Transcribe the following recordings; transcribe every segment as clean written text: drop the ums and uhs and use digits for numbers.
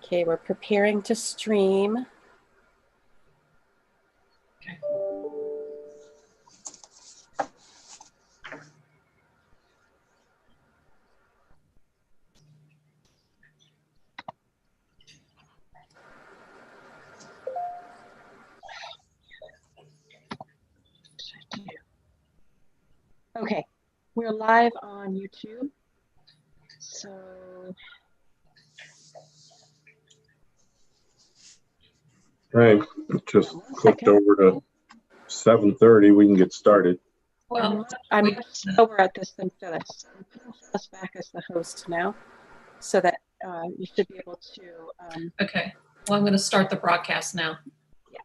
Okay, we're preparing to stream. Okay. Okay, we're live on YouTube. So Right, just clicked over to 7:30. We can get started. Well, I'm much slower at this than Phyllis. I'm putting Phyllis back as the host now, so that you should be able to. okay. Well, I'm going to start the broadcast now. Yeah.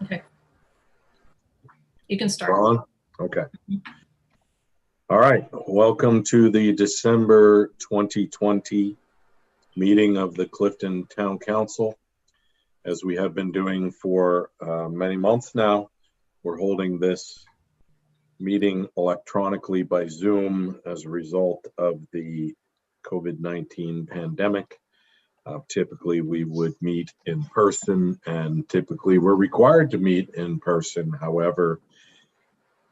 Okay. You can start. On? Okay. All right. Welcome to the December 2020 meeting of the Clifton Town Council. As we have been doing for many months now, we're holding this meeting electronically by Zoom as a result of the COVID-19 pandemic. Typically, we would meet in person, and typically we're required to meet in person. However,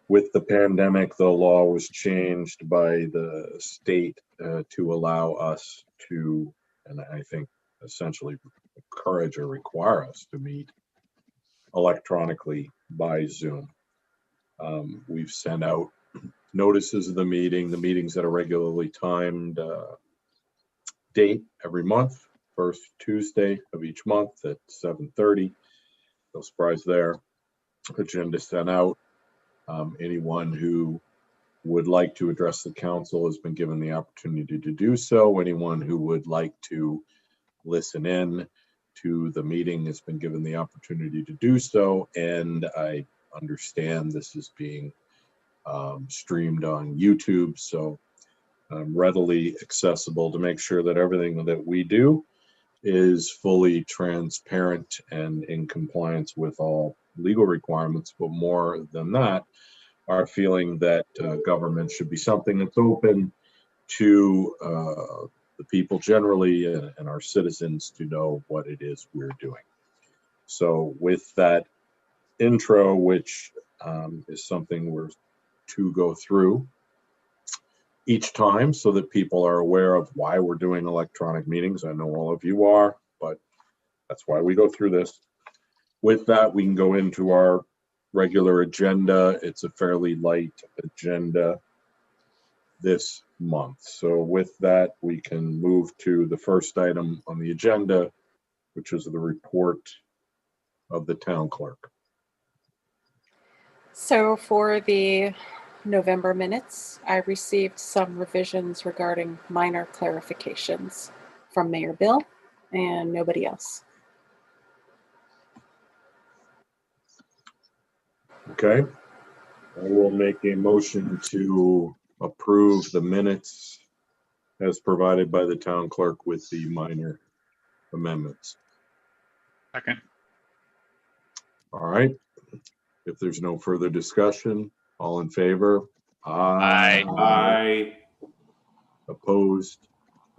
with the pandemic, the law was changed by the state to allow us to, and I think essentially encourage or require us to meet electronically by Zoom. We've sent out notices of the meetings at a regularly timed date every month, first Tuesday of each month at 7:30. No surprise there. Agenda sent out. Anyone who would like to address the council has been given the opportunity to do so. Anyone who would like to listen in to the meeting has been given the opportunity to do so. And I understand this is being streamed on YouTube, so readily accessible to make sure that everything that we do is fully transparent and in compliance with all legal requirements. But more than that, our feeling that government should be something that's open to the people generally and our citizens to know what it is we're doing. So with that intro, which is something we're to go through each time so that people are aware of why we're doing electronic meetings. I know all of you are, but that's why we go through this. With that, we can go into our regular agenda. It's a fairly light agenda this month. So with that, we can move to the first item on the agenda, which is the report of the town clerk. So for the November minutes, I received some revisions regarding minor clarifications from Mayor Bill and nobody else. Okay, I will make a motion to approve the minutes as provided by the town clerk with the minor amendments. Second. All right, if there's no further discussion, all in favor? Aye. Aye. Opposed?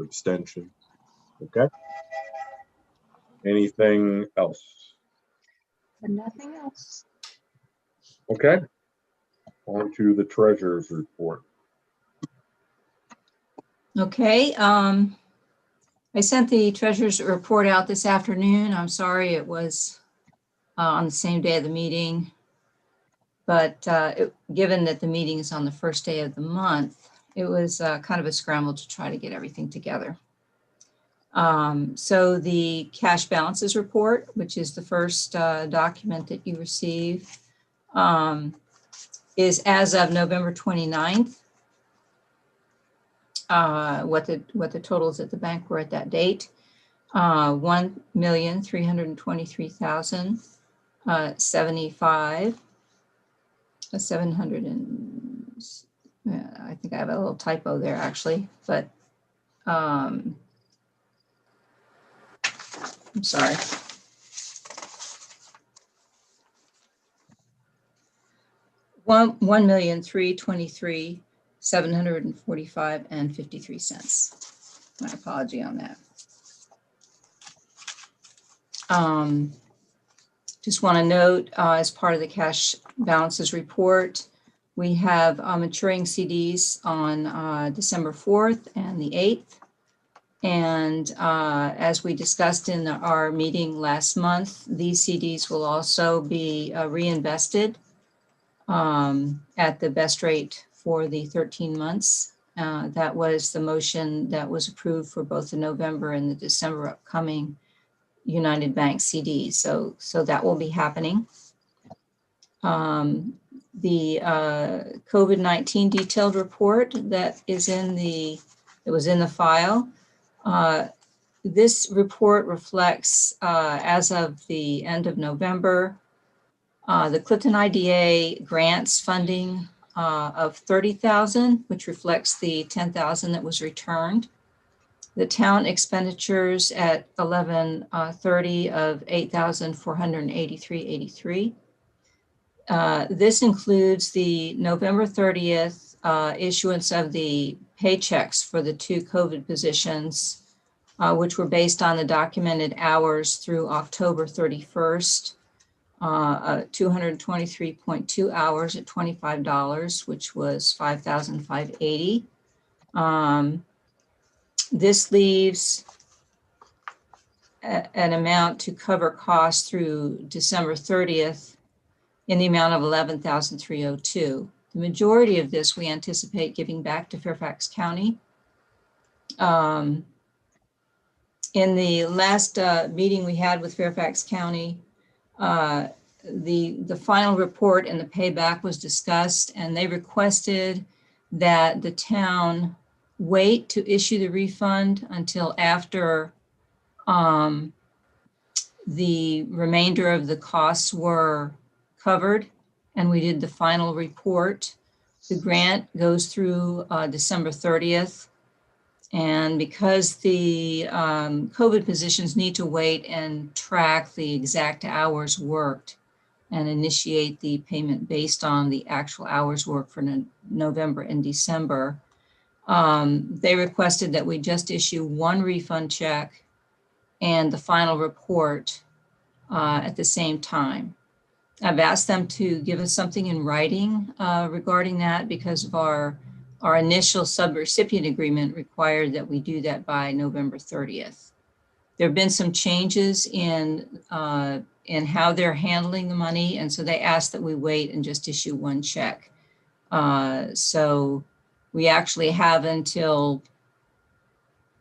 Abstention? Okay. Anything else? And nothing else. Okay. On to the treasurer's report. Okay, I sent the treasurer's report out this afternoon. I'm sorry it was on the same day of the meeting, but given that the meeting is on the first day of the month, it was kind of a scramble to try to get everything together. So the cash balances report, which is the first document that you receive, is as of November 29th. What the totals at the bank were at that date: 1,323,075. 700 and I think I have a little typo there actually, but I'm sorry. $1,323,745.53. My apology on that. Just want to note, as part of the cash balances report, we have maturing CDs on December 4th and the 8th. And as we discussed in our meeting last month, these CDs will also be reinvested at the best rate for the 13 months. That was the motion that was approved for both the November and the December upcoming United Bank CDs. So that will be happening. The COVID-19 detailed report that was in the file. This report reflects, as of the end of November, the Clifton IDA grants funding of $30,000, which reflects the $10,000 that was returned. The town expenditures at 11/30 of $8,483.83. This includes the November 30th issuance of the paychecks for the 2 COVID positions, which were based on the documented hours through October 31st, 223.2 hours at $25, which was $5,580. This leaves an amount to cover costs through December 30th in the amount of $11,302. The majority of this we anticipate giving back to Fairfax County. In the last meeting we had with Fairfax County, the final report and the payback was discussed, and they requested that the town wait to issue the refund until after the remainder of the costs were covered, and we did the final report. The grant goes through December 30th. And because the COVID positions need to wait and track the exact hours worked and initiate the payment based on the actual hours worked for November and December, they requested that we just issue 1 refund check and the final report at the same time. I've asked them to give us something in writing regarding that, because of our initial subrecipient agreement required that we do that by November 30th. There have been some changes in how they're handling the money, and so they asked that we wait and just issue 1 check. So we actually have until,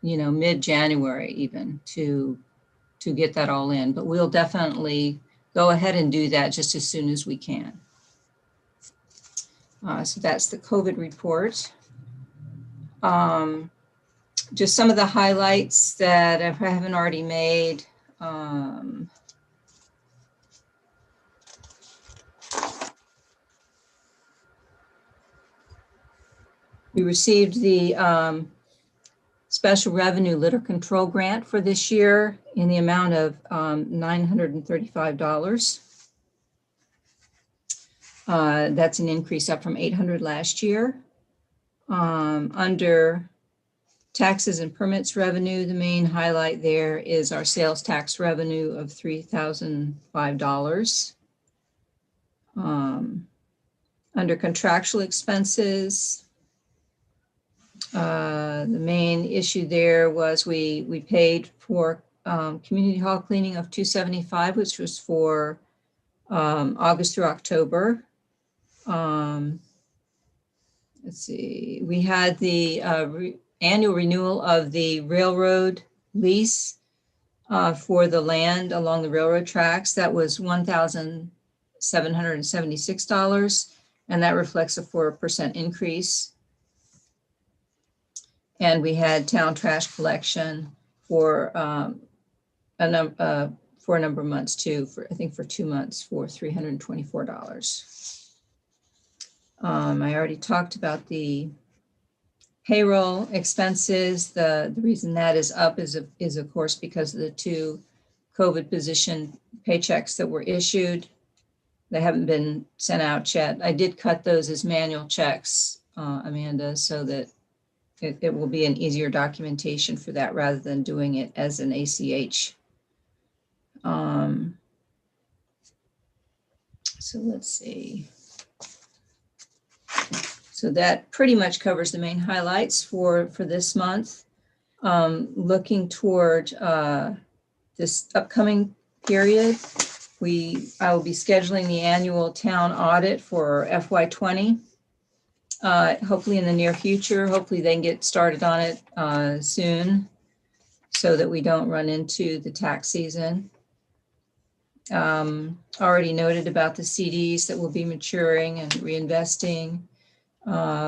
mid-January even to get that all in, but we'll definitely go ahead and do that just as soon as we can. So that's the COVID report. Just some of the highlights that I haven't already made. We received the special revenue litter control grant for this year in the amount of $935. That's an increase up from $800 last year. Under taxes and permits revenue, the main highlight there is our sales tax revenue of $3,005. Under contractual expenses, the main issue there was we paid for community hall cleaning of $275, which was for August through October. Let's see, we had the annual renewal of the railroad lease for the land along the railroad tracks. That was $1,776, and that reflects a 4% increase. And we had town trash collection for a number of months too, I think for 2 months, for $324. I already talked about the payroll expenses. The reason that is up is of course because of the 2 COVID position paychecks that were issued. They haven't been sent out yet. I did cut those as manual checks, Amanda, so that it will be an easier documentation for that rather than doing it as an ACH. So let's see. So that pretty much covers the main highlights for this month. Looking toward this upcoming period, I will be scheduling the annual town audit for FY20. Hopefully in the near future. Hopefully they can get started on it soon so that we don't run into the tax season. Already noted about the CDs that will be maturing and reinvesting.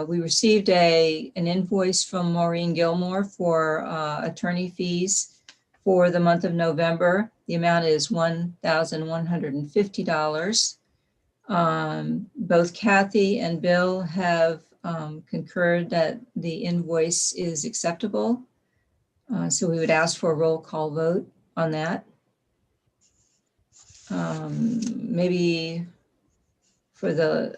We received an invoice from Maureen Gilmore for attorney fees for the month of November. The amount is $1,150. Both Kathy and Bill have concurred that the invoice is acceptable. So we would ask for a roll call vote on that. Maybe for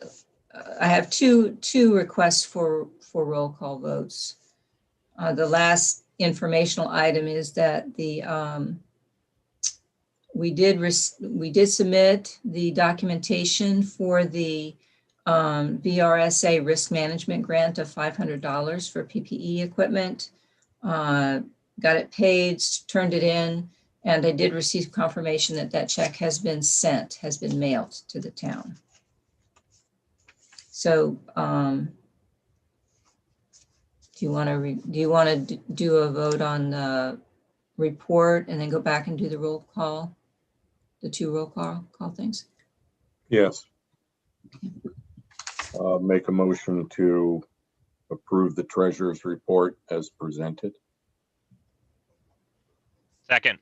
I have two requests for roll call votes. The last informational item is that we did submit the documentation for the VRSA risk management grant of $500 for PPE equipment. Got it paid, turned it in, and I did receive confirmation that that check has been sent, has been mailed to the town. So do you want to do a vote on the report and then go back and do the roll call, the two roll call things? Yes. Make a motion to approve the treasurer's report as presented. Second.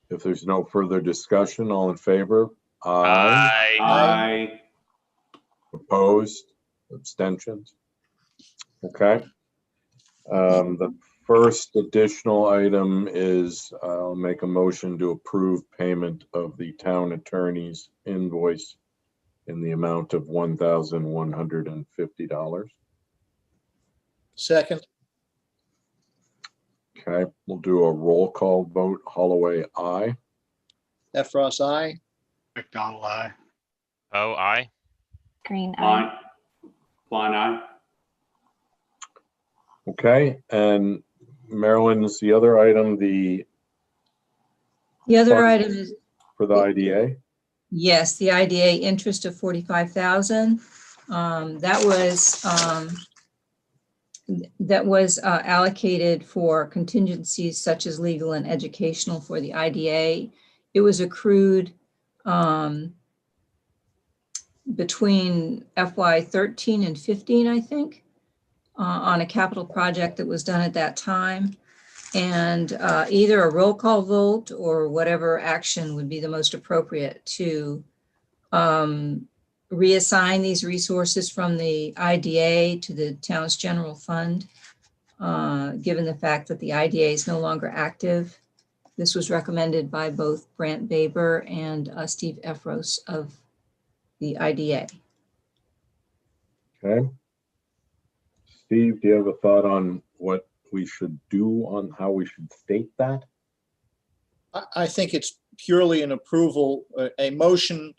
If there's no further discussion, all in favor? Aye. Aye. Opposed? Abstentions? Okay. The first additional item is I'll make a motion to approve payment of the town attorney's invoice in the amount of $1,150. Second. Okay, we'll do a roll call vote. Holloway, aye. Effross, aye. McDonald, aye. Oh, aye. Green eye. Klein, aye. Okay, and Marilyn's the other item, the other Fund. item is, for the IDA. yes, the IDA interest of $45,000. That was allocated for contingencies such as legal and educational for the IDA. It was accrued between FY13 and 15, I think, on a capital project that was done at that time. And either a roll call vote or whatever action would be the most appropriate to reassign these resources from the IDA to the town's general fund, given the fact that the IDA is no longer active. This was recommended by both Brant Baber and Steve Effross of the IDA. Okay. Steve, do you have a thought on what we should do on how we should state that? I think it's purely an approval, a motion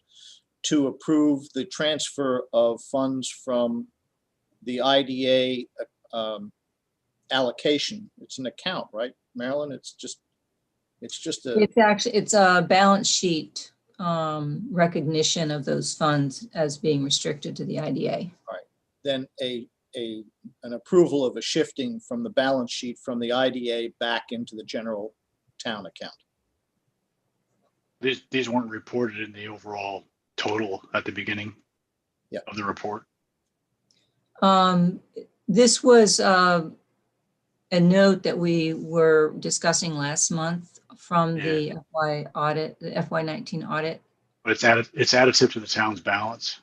to approve the transfer of funds from the IDA allocation. It's an account, right, Marilyn? It's just It's a balance sheet recognition of those funds as being restricted to the IDA. then an approval of a shifting from the balance sheet from the IDA back into the general town account. These weren't reported in the overall total at the beginning of the report. This was a note that we were discussing last month from the FY audit, the FY19 audit. But it's additive to the town's balance.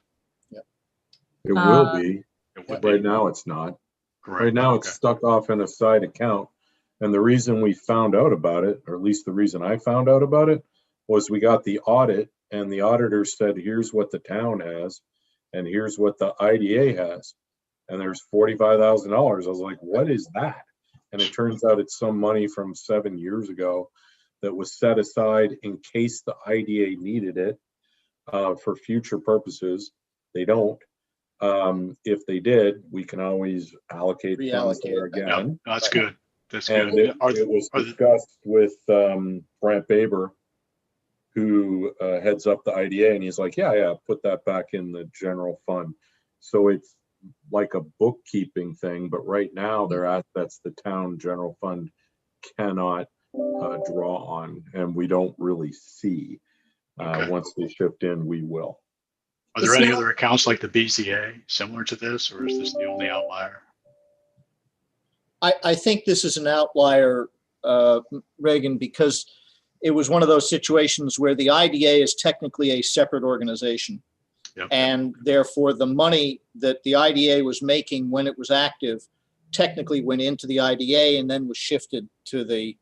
It will be. It would Right be. now, it's not. Correct. Right now, it's Okay. stuck off in a side account. And the reason we found out about it, or at least the reason I found out about it, was we got the audit and the auditor said, here's what the town has and here's what the IDA has. and there's $45,000. I was like, what is that? And it turns out it's some money from 7 years ago that was set aside in case the IDA needed it for future purposes. They don't. If they did, we can always allocate funds there Reallocate. Yeah, again. that's good. That's And good. it was discussed with Brent Baber, who heads up the IDA, and he's like, yeah, put that back in the general fund. So it's like a bookkeeping thing, but right now they're assets the town general fund cannot draw on, and we don't really see. Okay. Once they shift in, we will. Are there It's any not- other accounts like the BZA similar to this, or is this the only outlier? I think this is an outlier, Reagan, because it was one of those situations where the IDA is technically a separate organization. Yep. And therefore, the money that the IDA was making when it was active technically went into the IDA and then was shifted to the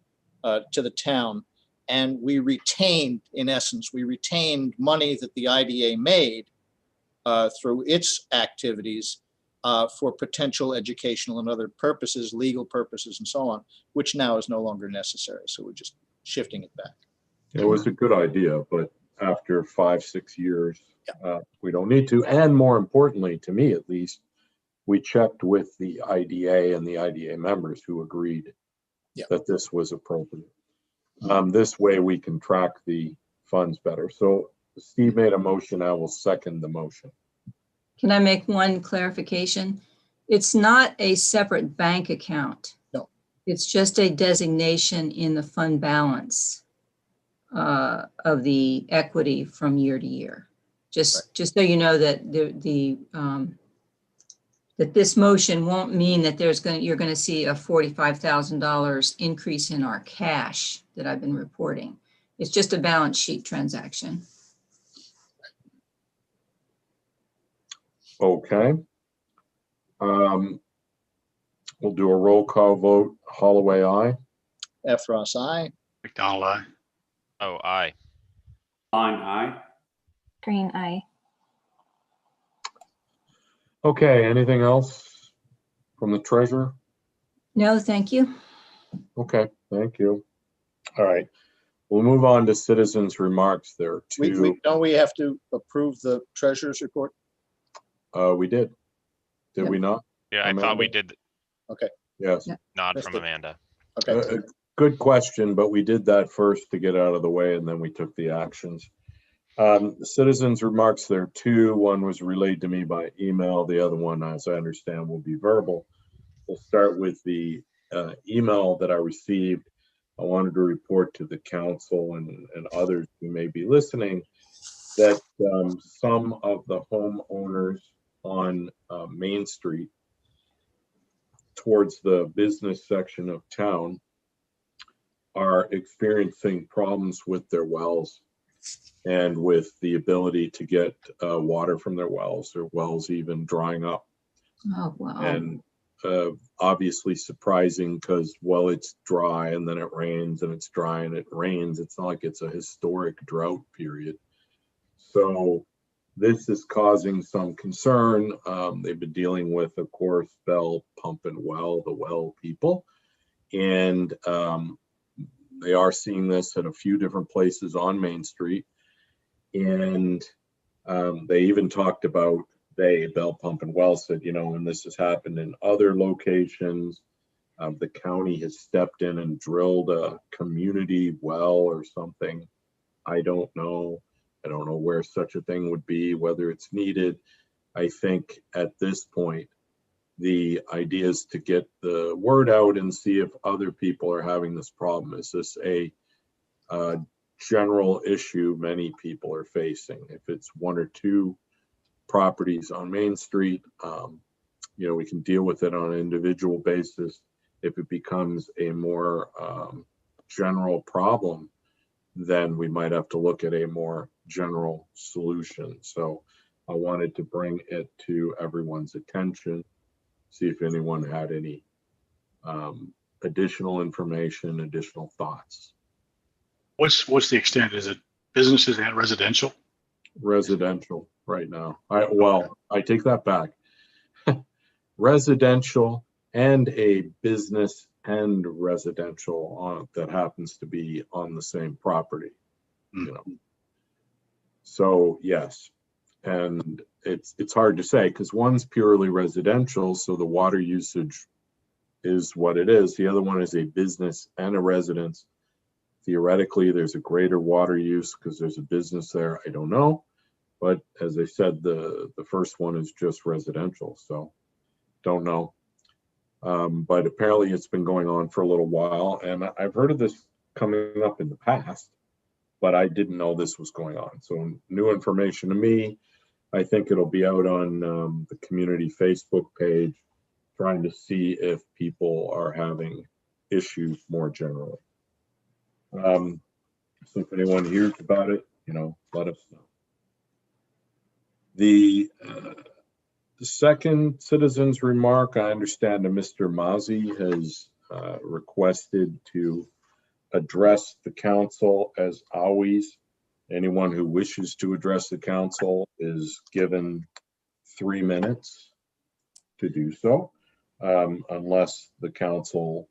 town. And we retained, in essence, money that the IDA made through its activities for potential educational and other purposes, legal purposes, and so on, which now is no longer necessary. So we're just shifting it back. It was a good idea, but after 5-6 years, we don't need to. And more importantly, to me at least, we checked with the IDA and the IDA members who agreed that this was appropriate. This way we can track the funds better. So Steve made a motion. I will second the motion. Can I make one clarification? It's not a separate bank account. No. It's just a designation in the fund balance of the equity from year to year. Just so you know that that this motion won't mean that you're going to see a $45,000 increase in our cash that I've been reporting. It's just a balance sheet transaction. Okay. We'll do a roll call vote. Holloway, aye. Efros, aye. McDonald, aye. Oh, aye. Line aye. Green eye. Okay, anything else from the treasurer? No, thank you. Okay, thank you. All right, we'll move on to citizens' remarks. There are two. Don't we have to approve the treasurer's report? We did. Did Yep. we not? Yeah, I thought we did. Yes. Nod Missed from it. Amanda. Okay. Good question, but we did that first to get out of the way, and then we took the actions. Citizens' remarks, there are two. One was relayed to me by email. The other one, as I understand, will be verbal. We'll start with the email that I received. I wanted to report to the council and others who may be listening that some of the homeowners on Main Street towards the business section of town are experiencing problems with their wells and with the ability to get water from their wells even drying up. Oh, wow. And obviously surprising because, well, it's dry and then it rains and it's dry and it rains. It's not like it's a historic drought period. So this is causing some concern. They've been dealing with, of course, Bell Pump and Well, the well people. And they are seeing this at a few different places on Main Street. And they even talked about, Bell Pump and Well said, and this has happened in other locations. The county has stepped in and drilled a community well or something. I don't know. I don't know where such a thing would be, whether it's needed. I think at this point, the idea is to get the word out and see if other people are having this problem. Is this a general issue many people are facing? If it's one or two properties on Main Street, we can deal with it on an individual basis. If it becomes a more general problem, then we might have to look at a more general solution. So I wanted to bring it to everyone's attention, see if anyone had any additional information, additional thoughts. What's the extent? Is it businesses and residential? Residential right now. I take that back. residential and a business and residential that happens to be on the same property, you know. So yes, and it's hard to say because one's purely residential, so the water usage is what it is. The other one is a business and a residence. Theoretically, there's a greater water use because there's a business there. I don't know. But as I said, the first one is just residential, so don't know. But apparently it's been going on for a little while, and I've heard of this coming up in the past, but I didn't know this was going on. So new information to me. I think it'll be out on the community Facebook page, trying to see if people are having issues more generally. So if anyone hears about it, you know, let us know. The second citizen's remark, I understand that Mr. Mazzi has requested to address the council. As always, anyone who wishes to address the council is given 3 minutes to do so, unless the council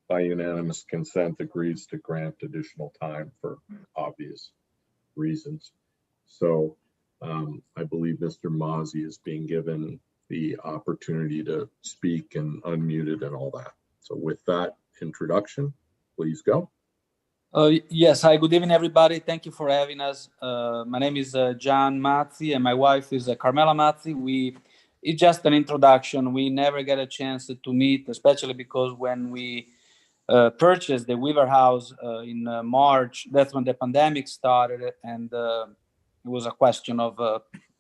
by unanimous consent agrees to grant additional time for obvious reasons. So I believe Mr. Mazzi is being given the opportunity to speak and unmuted and all that. So with that introduction, please go. Yes, hi, good evening, everybody. Thank you for having us. My name is John Mazzi, and my wife is Carmela Mazzi. It's just an introduction. We never get a chance to meet, especially because when we purchased the Weaver House in March, that's when the pandemic started, and it was a question of,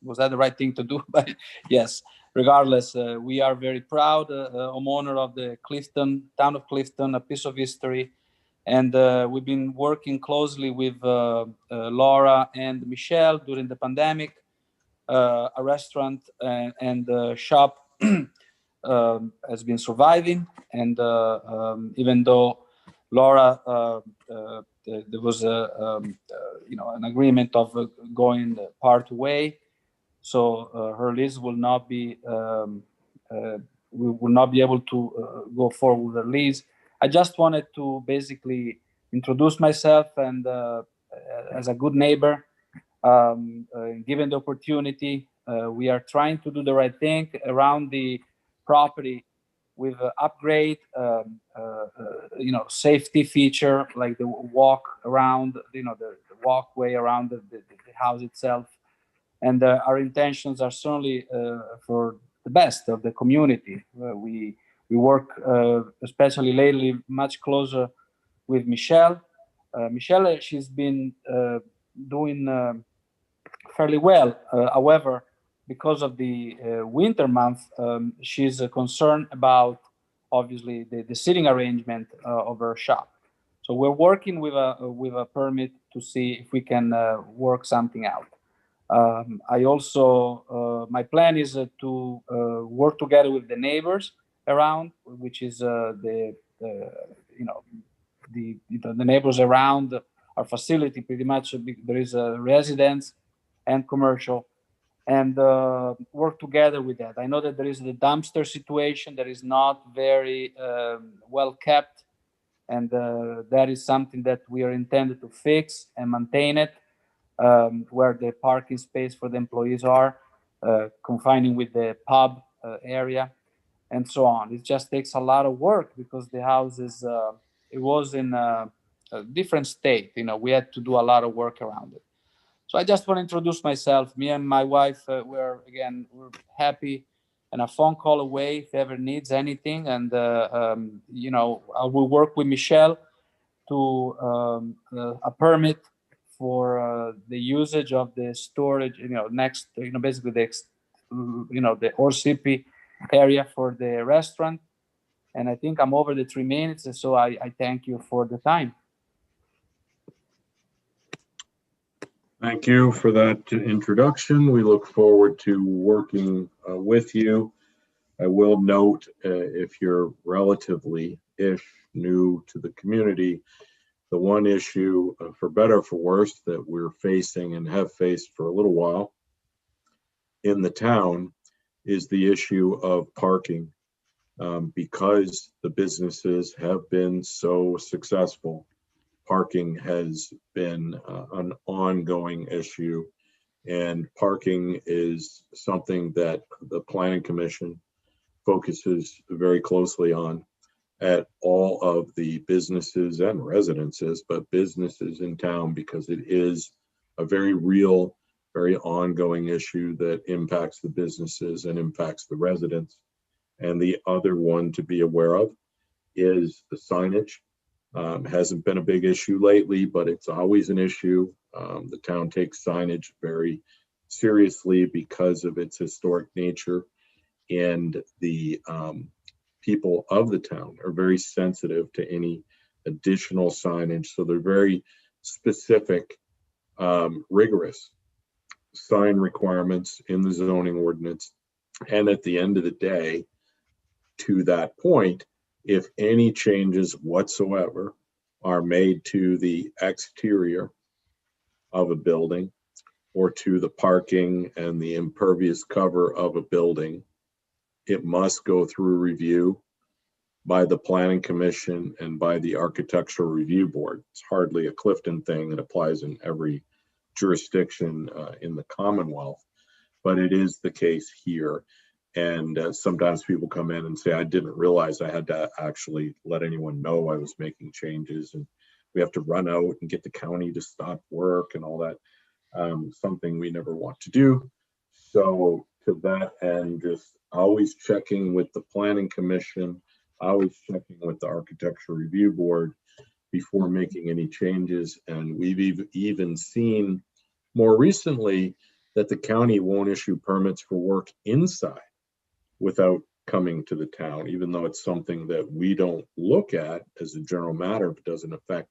was that the right thing to do? But yes, regardless, we are very proud homeowner of the Clifton, town of Clifton, a piece of history. And we've been working closely with Laura and Michelle during the pandemic. A restaurant and shop has been surviving. And even though Laura, there was an agreement of going part way, so her lease will not be, we will not be able to go forward with her lease. I just wanted to basically introduce myself and as a good neighbor, given the opportunity, we are trying to do the right thing around the property with upgrade, safety feature like the walk around, the walkway around the house itself. And our intentions are certainly for the best of the community. We work, especially lately, much closer with Michelle. Michelle, she's been doing fairly well. However, because of the winter month, she's concerned about, obviously, the seating arrangement of her shop. So we're working with a permit to see if we can work something out. I also, my plan is to work together with the neighbors around, which is the neighbors around our facility. Pretty much there is a residence and commercial, and work together with that. I know that there is the dumpster situation that is not very well kept, and that is something that we are intended to fix and maintain it. Where the parking space for the employees are, confining with the pub area, and so on. It just takes a lot of work because the house is, it was in a different state. We had to do a lot of work around it. So I just want to introduce myself. Me and my wife, we're happy and a phone call away if ever needs anything. And, I will work with Michelle to a permit for the usage of the storage, next, basically the ORCP area for the restaurant. And I think I'm over the 3 minutes, and so I thank you for the time. Thank you for that introduction. We look forward to working with you. I will note, if you're relatively-ish new to the community, the one issue, for better or for worse, that we're facing and have faced for a little while in the town is the issue of parking. Because the businesses have been so successful, parking has been an ongoing issue. And parking is something that the Planning Commission focuses very closely on at all of the businesses and residences, but businesses in town, because it is a very real, very ongoing issue that impacts the businesses and impacts the residents. And the other one to be aware of is the signage. Hasn't been a big issue lately, but it's always an issue. The town takes signage very seriously because of its historic nature, and the people of the town are very sensitive to any additional signage. So they're very specific, rigorous sign requirements in the zoning ordinance. And at the end of the day, to that point, if any changes whatsoever are made to the exterior of a building or to the parking and the impervious cover of a building, it must go through review by the Planning Commission and by the Architectural Review Board. It's hardly a Clifton thing. It applies in every jurisdiction in the Commonwealth, but it is the case here. And sometimes people come in and say, I didn't realize I had to actually let anyone know I was making changes. And we have to run out and get the county to stop work and all that. Something we never want to do. So to that end, just always checking with the Planning Commission, always checking with the Architectural Review Board before making any changes. And we've even seen more recently that the county won't issue permits for work inside without coming to the town, even though it's something that we don't look at as a general matter if it doesn't affect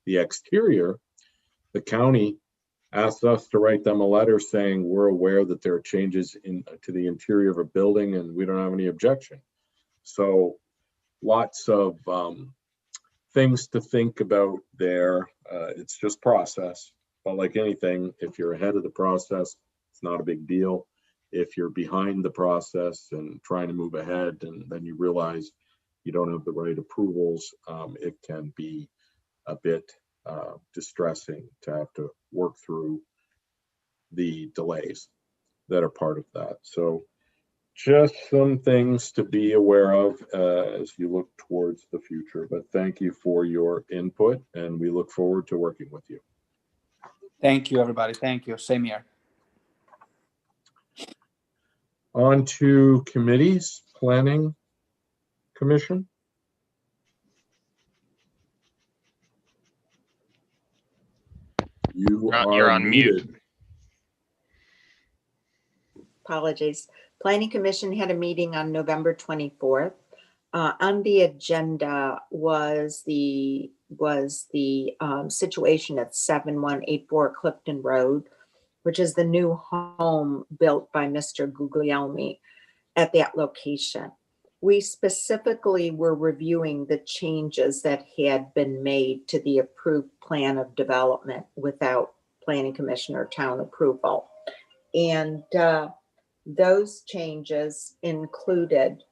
the exterior. The county asked us to write them a letter saying we're aware that there are changes to the interior of a building and we don't have any objection. So lots of things to think about there. It's just process, but like anything, if you're ahead of the process, it's not a big deal. If you're behind the process and trying to move ahead and then you realize you don't have the right approvals, it can be a bit distressing to have to work through the delays that are part of that. So just some things to be aware of as you look towards the future. But thank you for your input and we look forward to working with you. Thank you, everybody. Thank you. Same here. On to committees, Planning Commission. You're on mute. Apologies. Planning Commission had a meeting on November 24th. On the agenda was the situation at 7184 Clifton Road, which is the new home built by Mr. Guglielmi at that location. We specifically were reviewing the changes that had been made to the approved plan of development without Planning Commission or town approval. And those changes included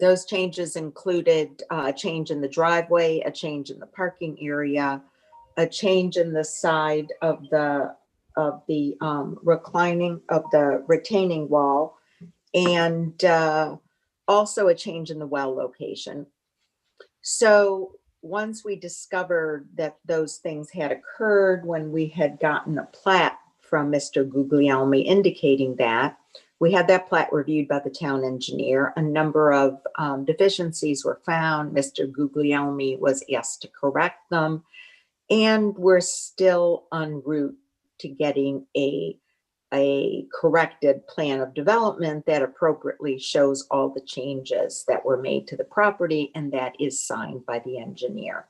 a change in the driveway, a change in the parking area, a change in the side of the retaining wall, and also a change in the well location. So once we discovered that those things had occurred, when we had gotten a plat from Mr. Guglielmi indicating that, we had that plat reviewed by the town engineer. A number of deficiencies were found. Mr. Guglielmi was asked to correct them, and we're still en route to getting a corrected plan of development that appropriately shows all the changes that were made to the property, and that is signed by the engineer.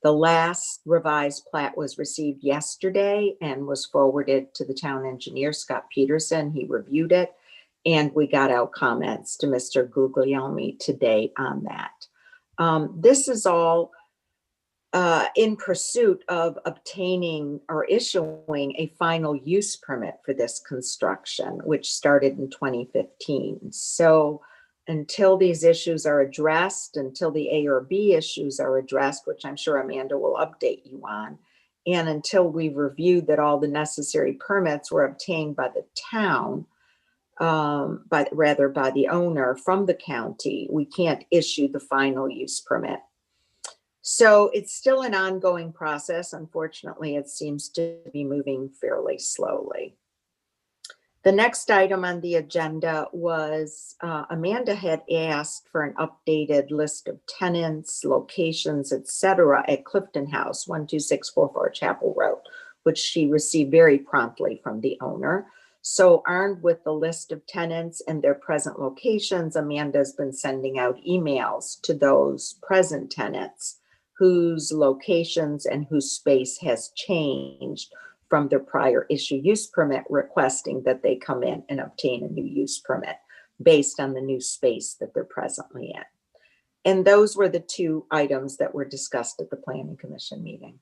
The last revised plat was received yesterday and was forwarded to the town engineer, Scott Peterson. He reviewed it, and we got out comments to Mr. Guglielmi today on that. This is all in pursuit of obtaining or issuing a final use permit for this construction, which started in 2015. So until these issues are addressed, until the ARB issues are addressed, which I'm sure Amanda will update you on, and until we've reviewed that all the necessary permits were obtained by the town, by the owner from the county, we can't issue the final use permit. So it's still an ongoing process. Unfortunately, it seems to be moving fairly slowly. The next item on the agenda was Amanda had asked for an updated list of tenants, locations, etc. at Clifton House, 12644 Chapel Road, which she received very promptly from the owner. So armed with the list of tenants and their present locations, Amanda's been sending out emails to those present tenants whose locations and whose space has changed from their prior issue use permit, requesting that they come in and obtain a new use permit based on the new space that they're presently in. And those were the two items that were discussed at the Planning Commission meeting.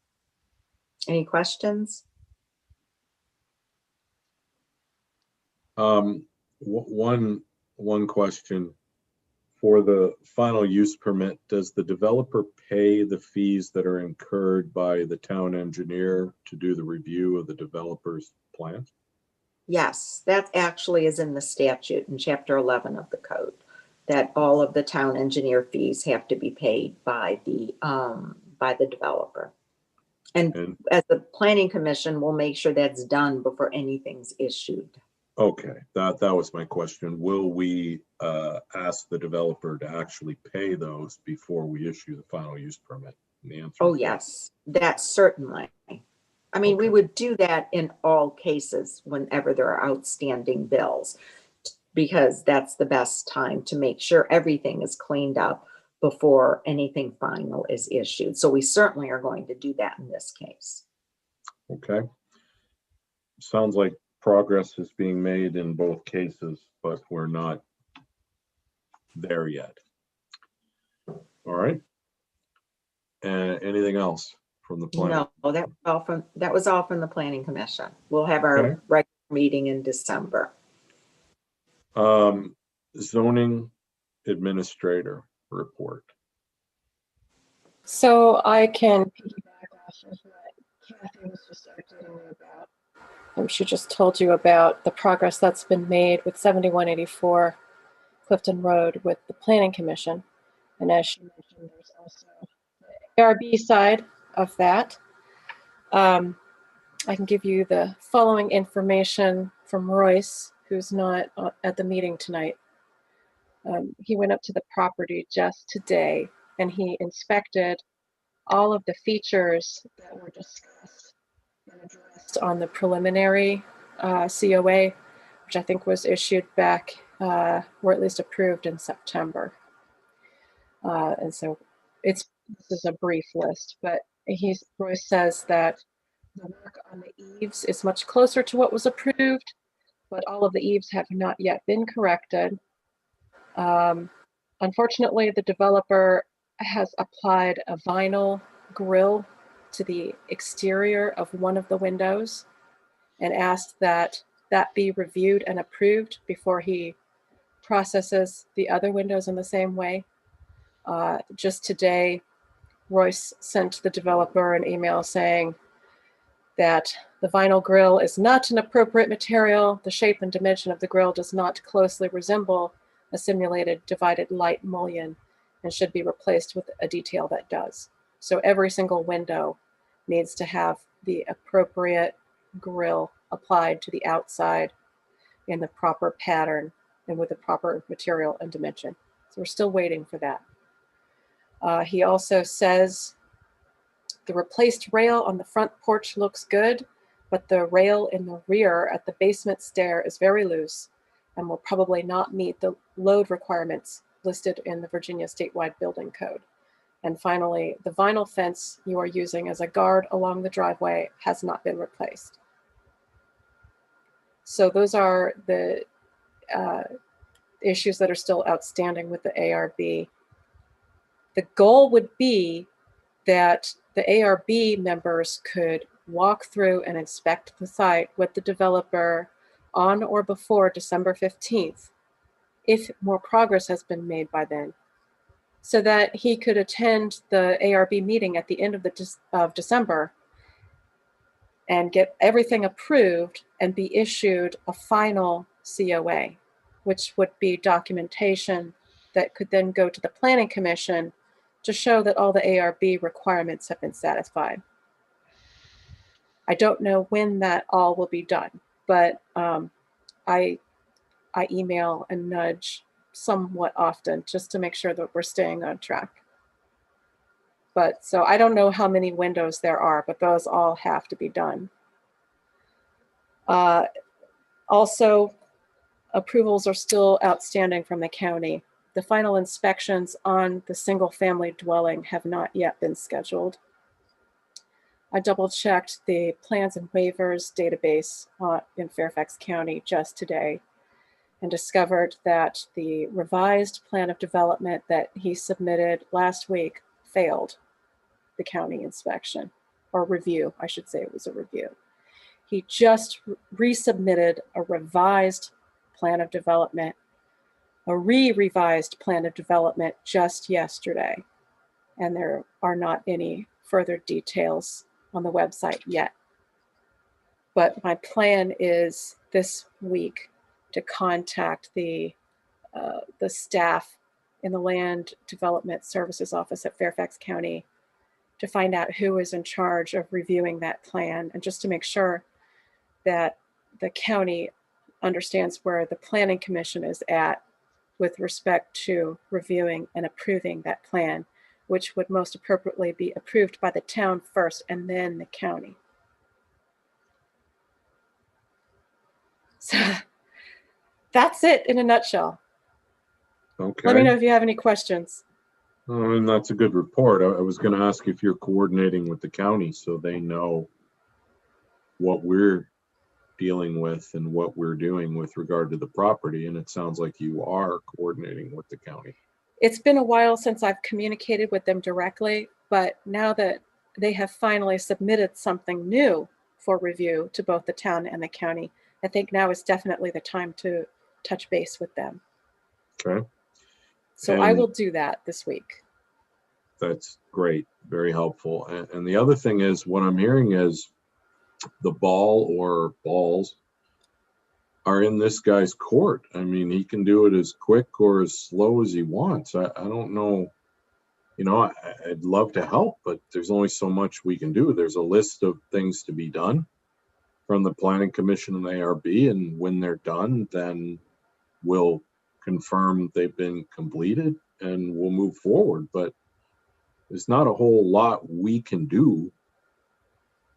Any questions? One question. For the final use permit, does the developer pay the fees that are incurred by the town engineer to do the review of the developer's plans? Yes, that actually is in the statute in Chapter 11 of the code, that all of the town engineer fees have to be paid by the developer. And as the Planning Commission, will make sure that's done before anything's issued. Okay, that was my question. Will we ask the developer to actually pay those before we issue the final use permit? And the answer Oh, is yes, that's certainly. I mean, we would do that in all cases whenever there are outstanding bills, because that's the best time to make sure everything is cleaned up before anything final is issued. So we certainly are going to do that in this case. Okay. Sounds like progress is being made in both cases, but we're not there yet. All right. Anything else from the plan? No, that was all from the Planning Commission. We'll have our regular meeting in December. Zoning administrator report. So I can piggyback off of what Kathy was just updating me about. She just told you about the progress that's been made with 7184 Clifton Road with the Planning Commission. And as she mentioned, there's also the ARB side of that. I can give you the following information from Royce, who's not at the meeting tonight. He went up to the property just today and he inspected all of the features that were discussed and addressed on the preliminary COA, which I think was issued back, or at least approved in September. And so this is a brief list, but Royce says that the work on the eaves is much closer to what was approved, but all of the eaves have not yet been corrected. Unfortunately, the developer has applied a vinyl grill to the exterior of one of the windows and asked that that be reviewed and approved before he processes the other windows in the same way. Just today, Royce sent the developer an email saying that the vinyl grill is not an appropriate material. The shape and dimension of the grill does not closely resemble a simulated divided light mullion and should be replaced with a detail that does. So every single window needs to have the appropriate grill applied to the outside in the proper pattern and with the proper material and dimension. So we're still waiting for that. He also says the replaced rail on the front porch looks good, but the rail in the rear at the basement stair is very loose and will probably not meet the load requirements listed in the Virginia statewide building code. And finally, the vinyl fence you are using as a guard along the driveway has not been replaced. So those are the issues that are still outstanding with the ARB. The goal would be that the ARB members could walk through and inspect the site with the developer on or before December 15th, if more progress has been made by then, so that he could attend the ARB meeting at the end of December and get everything approved and be issued a final COA, which would be documentation that could then go to the Planning Commission to show that all the ARB requirements have been satisfied. I don't know when that all will be done, but I email and nudge somewhat often just to make sure that we're staying on track. But so I don't know how many windows there are, but those all have to be done. Also, approvals are still outstanding from the county. The final inspections on the single-family dwelling have not yet been scheduled. I double-checked the plans and waivers database in Fairfax County just today and discovered that the revised plan of development that he submitted last week failed the county inspection, or review, I should say it was a review. He just resubmitted a revised plan of development, a revised plan of development just yesterday. And there are not any further details on the website yet. But my plan is this week to contact the staff in the Land Development Services Office at Fairfax County to find out who is in charge of reviewing that plan, and just to make sure that the county understands where the Planning Commission is at with respect to reviewing and approving that plan, which would most appropriately be approved by the town first and then the county. So that's it in a nutshell. Okay. Let me know if you have any questions. And that's a good report. I was going to ask if you're coordinating with the county so they know what we're dealing with and what we're doing with regard to the property. And it sounds like you are coordinating with the county. It's been a while since I've communicated with them directly, but now that they have finally submitted something new for review to both the town and the county, I think now is definitely the time to touch base with them. Okay. So I will do that this week. That's great. Very helpful. And the other thing is, what I'm hearing is the ball or balls are in this guy's court. I mean, he can do it as quick or as slow as he wants. I don't know. You know, I'd love to help, but there's only so much we can do. There's a list of things to be done from the Planning Commission and the ARB, and when they're done, then we'll confirm they've been completed and we'll move forward. But there's not a whole lot we can do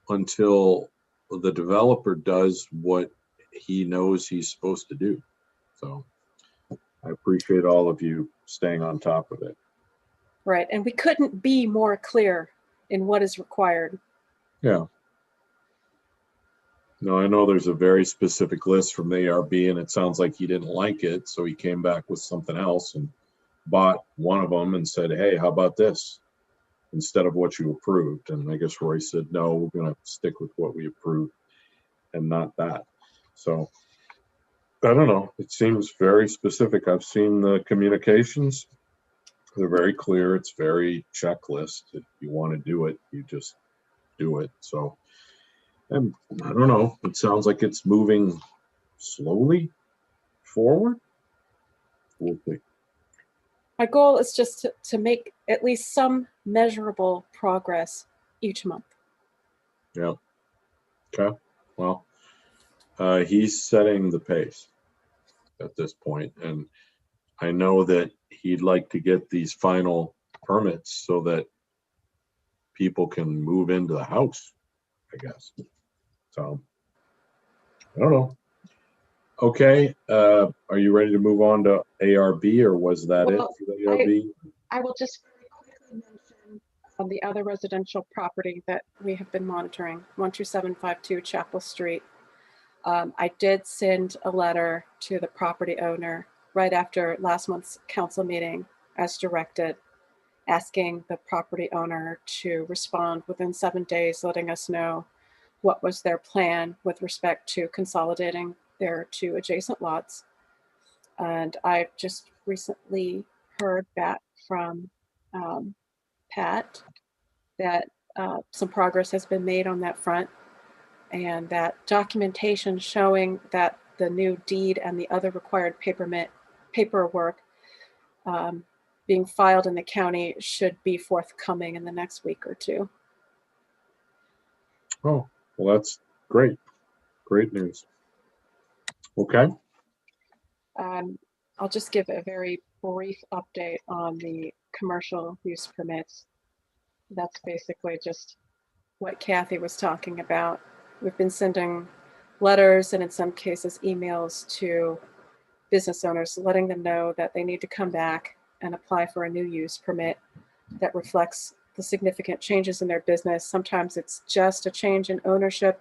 until the developer does what he knows he's supposed to do. So I appreciate all of you staying on top of it. Right. And we couldn't be more clear in what is required. Yeah. No, I know there's a very specific list from the ARB, and it sounds like he didn't like it, so he came back with something else and bought one of them and said, hey, how about this instead of what you approved? And I guess Roy said, no, we're going to stick with what we approved and not that. So I don't know. It seems very specific. I've seen the communications. They're very clear. It's very checklist. If you want to do it, you just do it. So, and I don't know. It sounds like it's moving slowly forward. We'll see. My goal is just to make at least some measurable progress each month. Yeah. Okay. Well, he's setting the pace at this point, and I know that he'd like to get these final permits so that people can move into the house, I guess. So I don't know. Okay. Are you ready to move on to ARB, or was that it for the ARB? I will just quickly mention on the other residential property that we have been monitoring, 12752 Chapel Street. I did send a letter to the property owner right after last month's council meeting as directed. asking the property owner to respond within 7 days, letting us know what was their plan with respect to consolidating their two adjacent lots. And I just recently heard back from Pat that some progress has been made on that front, and that documentation showing that the new deed and the other required paperwork being filed in the county should be forthcoming in the next week or two. Oh, well, that's great. Great news. Okay. I'll just give a very brief update on the commercial use permits. That's basically just what Kathy was talking about. We've been sending letters and in some cases emails to business owners, letting them know that they need to come back and apply for a new use permit that reflects the significant changes in their business. Sometimes it's just a change in ownership,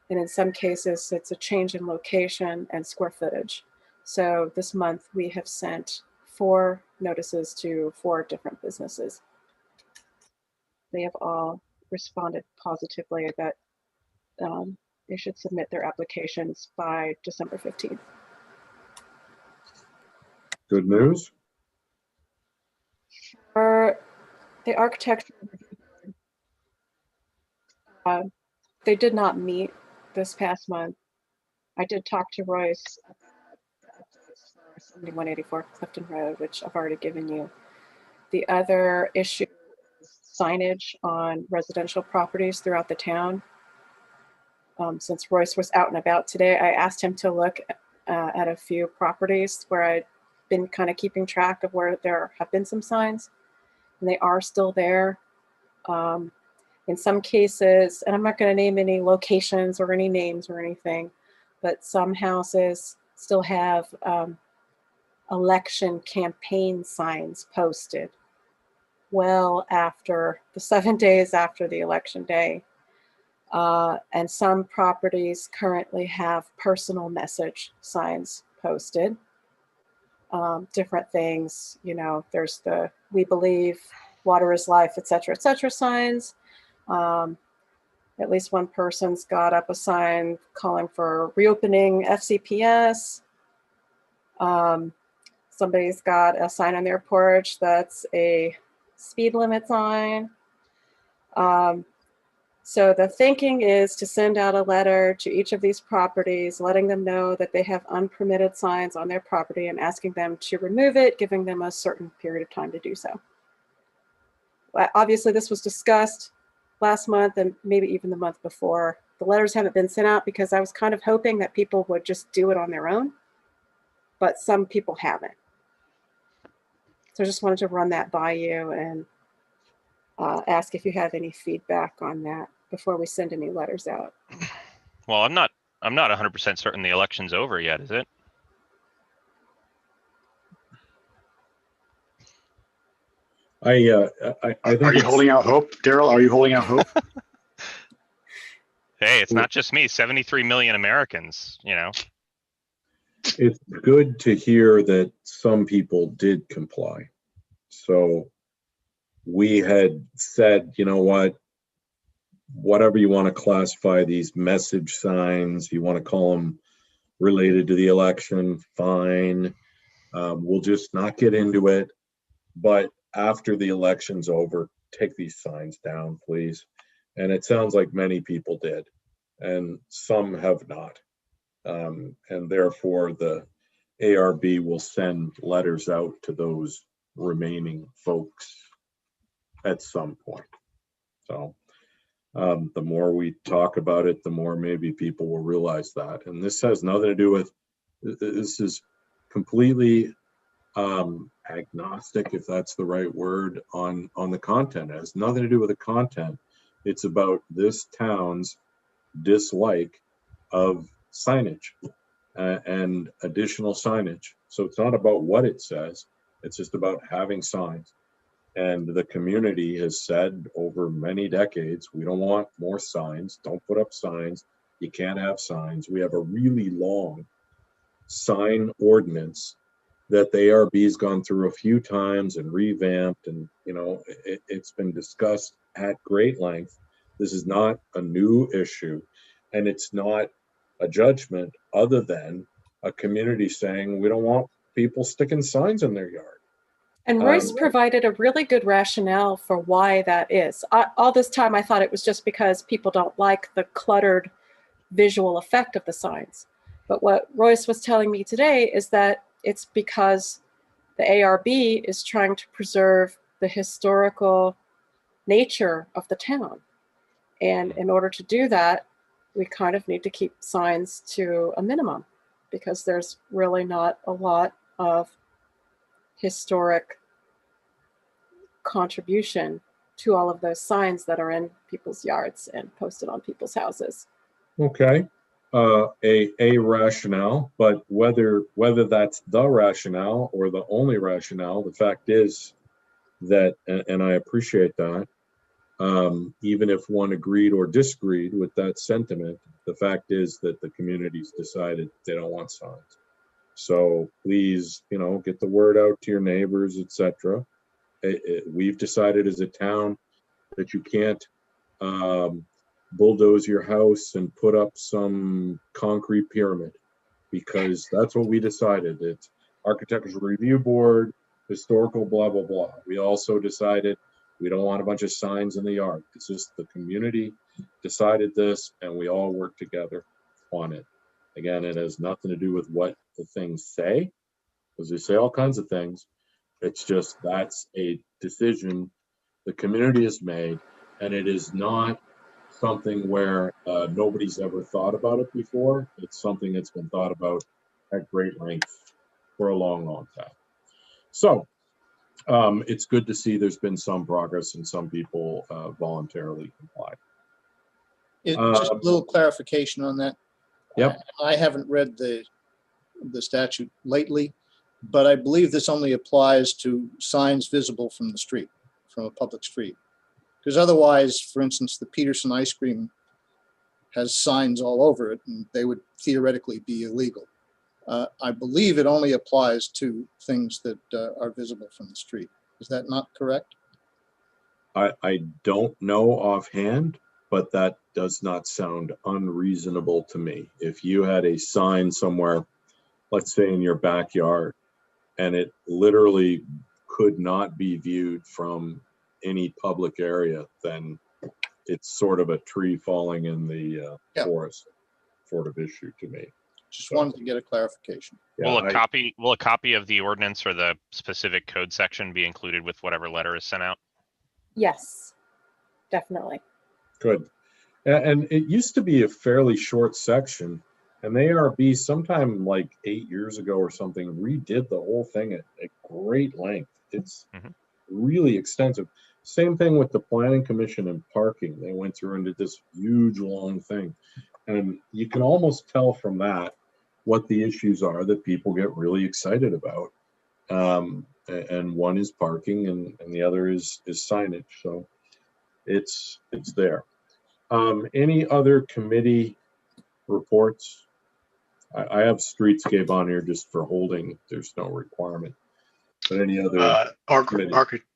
and in some cases it's a change in location and square footage. So this month we have sent 4 notices to 4 different businesses. They have all responded positively that they should submit their applications by December 15th. Good news. For the architectural review board, they did not meet this past month. I did talk to Royce about the updates for 7184 Clifton Road, which I've already given you. The other issue is signage on residential properties throughout the town. Since Royce was out and about today, I asked him to look at a few properties where I'd been kind of keeping track of where there have been some signs, and they are still there. In some cases, and I'm not going to name any locations or any names or anything, but some houses still have election campaign signs posted well after the 7 days after the election day. And some properties currently have personal message signs posted. Different things, you know, there's the "We believe water is life," et cetera, signs. At least one person's got up a sign calling for reopening FCPS. Somebody's got a sign on their porch that's a speed limit sign. So the thinking is to send out a letter to each of these properties, letting them know that they have unpermitted signs on their property and asking them to remove it, giving them a certain period of time to do so. Obviously, this was discussed last month and maybe even the month before. The letters haven't been sent out because I was kind of hoping that people would just do it on their own, but some people haven't. So I just wanted to run that by you and ask if you have any feedback on that before we send any letters out. Well, I'm not 100% certain the election's over yet, is it? I think Are you holding out hope, Daryl? Are you holding out hope? Hey, it's not just me, 73 million Americans, you know. It's good to hear that some people did comply. So we had said, you know what, whatever you want to classify these message signs, you want to call them related to the election, fine. We'll just not get into it. But after the election's over, take these signs down, please. And it sounds like many people did, and some have not. And therefore, the ARB will send letters out to those remaining folks at some point. So the more we talk about it, the more maybe people will realize that. And this has nothing to do with, this is completely agnostic, if that's the right word, on the content. It has nothing to do with the content. It's about this town's dislike of signage and additional signage. So it's not about what it says, it's just about having signs. And the community has said over many decades, we don't want more signs, don't put up signs, you can't have signs. We have a really long sign ordinance that the ARB's gone through a few times and revamped, and it's been discussed at great length. This is not a new issue, and it's not a judgment other than a community saying we don't want people sticking signs in their yard. And Royce provided a really good rationale for why that is. All this time, I thought it was just because people don't like the cluttered visual effect of the signs. But what Royce was telling me today is that it's because the ARB is trying to preserve the historical nature of the town. And in order to do that, we kind of need to keep signs to a minimum because there's really not a lot of historic contribution to all of those signs that are in people's yards and posted on people's houses. Okay, a rationale, but whether that's the rationale or the only rationale, the fact is that, and I appreciate that, even if one agreed or disagreed with that sentiment, the fact is that the community's decided they don't want signs. So please, get the word out to your neighbors, etc. We've decided as a town that you can't bulldoze your house and put up some concrete pyramid, because that's what we decided. It's Architectural Review Board, historical, blah, blah, blah. We also decided we don't want a bunch of signs in the yard. It's just the community decided this, and we all work together on it. Again, it has nothing to do with what the things say, because they say all kinds of things. It's just that's a decision the community has made, and it is not something where nobody's ever thought about it before. It's something that's been thought about at great length for a long, long time. So it's good to see there's been some progress and some people voluntarily comply. Just a little clarification on that. Yep. I haven't read the statute lately, but I believe this only applies to signs visible from the street, from a public street. Because otherwise, for instance, the Peterson ice cream has signs all over it, and they would theoretically be illegal. I believe it only applies to things that are visible from the street. Is that not correct? I don't know offhand, but that does not sound unreasonable to me. If you had a sign somewhere, let's say in your backyard, and it literally could not be viewed from any public area, then it's sort of a tree falling in the forest sort of issue to me. Just wanted to get a clarification. Will a copy of the ordinance or the specific code section be included with whatever letter is sent out? Yes, definitely. Good. And it used to be a fairly short section, and the ARB sometime like 8 years ago or something redid the whole thing at great length. It's really extensive. Same thing with the Planning Commission and parking. They went through and did this huge long thing. And you can almost tell from that what the issues are that people get really excited about. And one is parking and the other is signage. So it's there. Any other committee reports? I have streetscape on here just for holding. There's no requirement. But any other? The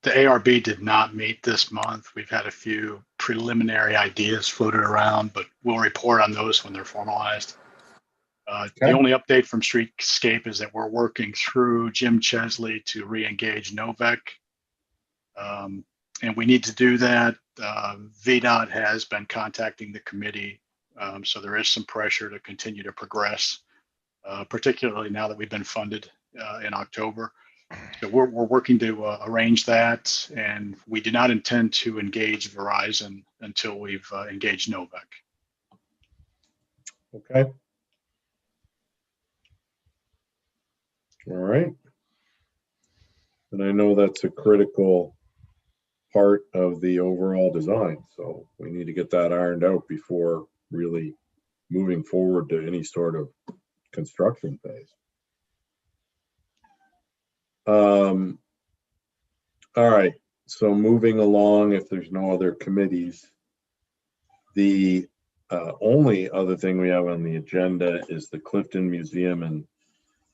ARB did not meet this month. We've had a few preliminary ideas floated around, but we'll report on those when they're formalized. The only update from Streetscape is that we're working through Jim Chesley to re-engage Novec. And we need to do that. VDOT has been contacting the committee. So there is some pressure to continue to progress, particularly now that we've been funded in October. So we're working to arrange that, and we do not intend to engage Verizon until we've engaged Novec. Okay. All right. And I know that's a critical part of the overall design, so we need to get that ironed out before really moving forward to any sort of construction phase. All right, so moving along, if there's no other committees, the only other thing we have on the agenda is the Clifton Museum and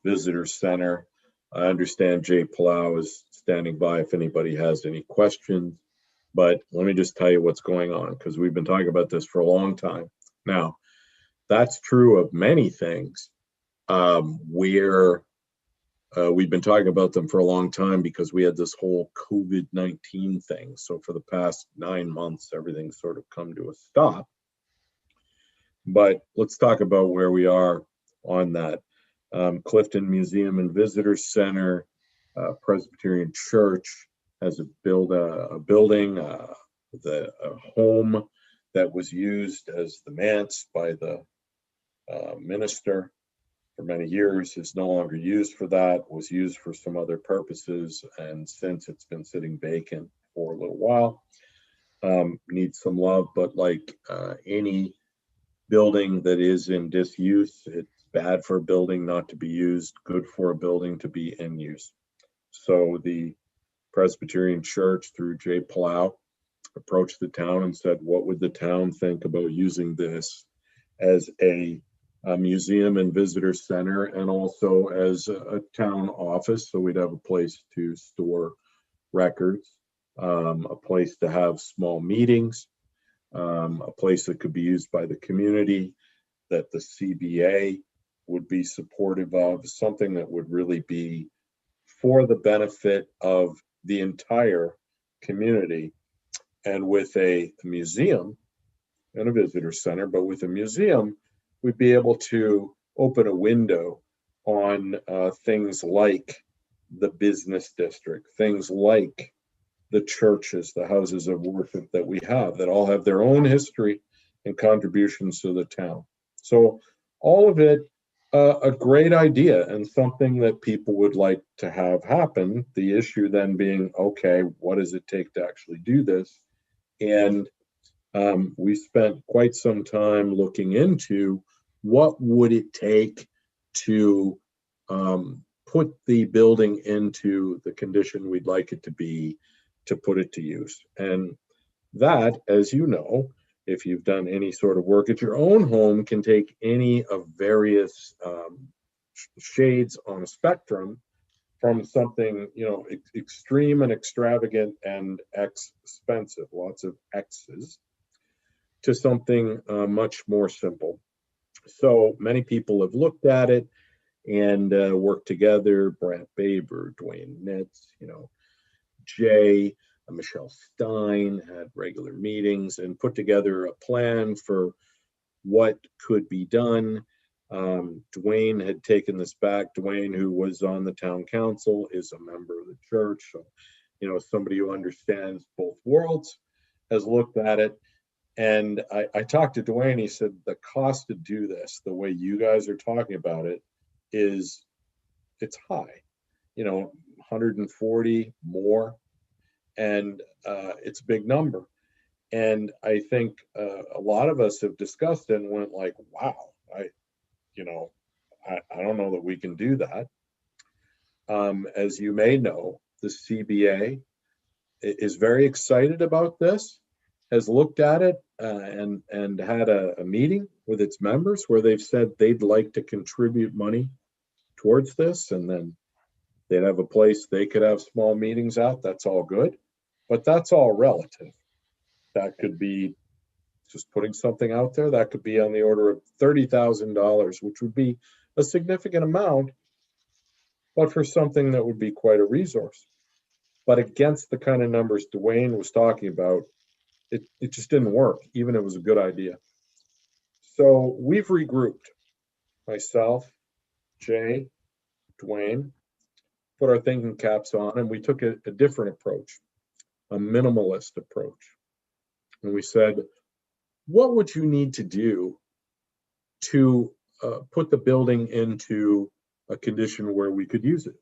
Visitor Center. I understand Jay Palau is standing by if anybody has any questions, but let me just tell you what's going on, because we've been talking about this for a long time. Now, that's true of many things where we've been talking about them for a long time because we had this whole COVID-19 thing. So for the past 9 months, everything's sort of come to a stop. But let's talk about where we are on that. Clifton Museum and Visitor Center, Presbyterian Church has a building, a home that was used as the manse by the minister for many years is no longer used for that, was used for some other purposes, and since it's been sitting vacant for a little while, needs some love, but like any building that is in disuse, it's bad for a building not to be used, good for a building to be in use. So the Presbyterian Church through Jay Palau approached the town and said, what would the town think about using this as a museum and visitor center, and also as a town office, so we'd have a place to store records, a place to have small meetings, a place that could be used by the community, that the CBA would be supportive of, something that would really be for the benefit of the entire community. And with a museum and a visitor center, but with a museum, we'd be able to open a window on things like the business district, things like the churches, the houses of worship that we have, that all have their own history and contributions to the town. So all of it, a great idea and something that people would like to have happen. The issue then being, okay, what does it take to actually do this? And we spent quite some time looking into what would it take to put the building into the condition we'd like it to be, to put it to use. And that, as you know, if you've done any sort of work at your own home, can take any of various shades on a spectrum, from something, you know, extreme and extravagant and expensive, lots of X's, to something much more simple. So many people have looked at it and worked together. Brant Baber, Dwayne Nitz, you know, Jay, Michelle Stein had regular meetings and put together a plan for what could be done. Dwayne had taken this back. Dwayne, who was on the town council, is a member of the church. So, you know, somebody who understands both worlds, has looked at it. And I talked to Dwayne, he said, the cost to do this, the way you guys are talking about it, it's high, you know, 140 more. And it's a big number. And I think a lot of us have discussed it and went like, wow, I don't know that we can do that. As you may know, the CBA is very excited about this, has looked at it and had a meeting with its members where they've said they'd like to contribute money towards this, and then they'd have a place they could have small meetings at. That's all good, but that's all relative. That could be just putting something out there. That could be on the order of $30,000, which would be a significant amount, but for something that would be quite a resource. But against the kind of numbers Dwayne was talking about, it just didn't work, even if it was a good idea. So we've regrouped. Myself, Jay, Dwayne, put our thinking caps on, and we took a different approach, a minimalist approach. And we said, what would you need to do to put the building into a condition where we could use it?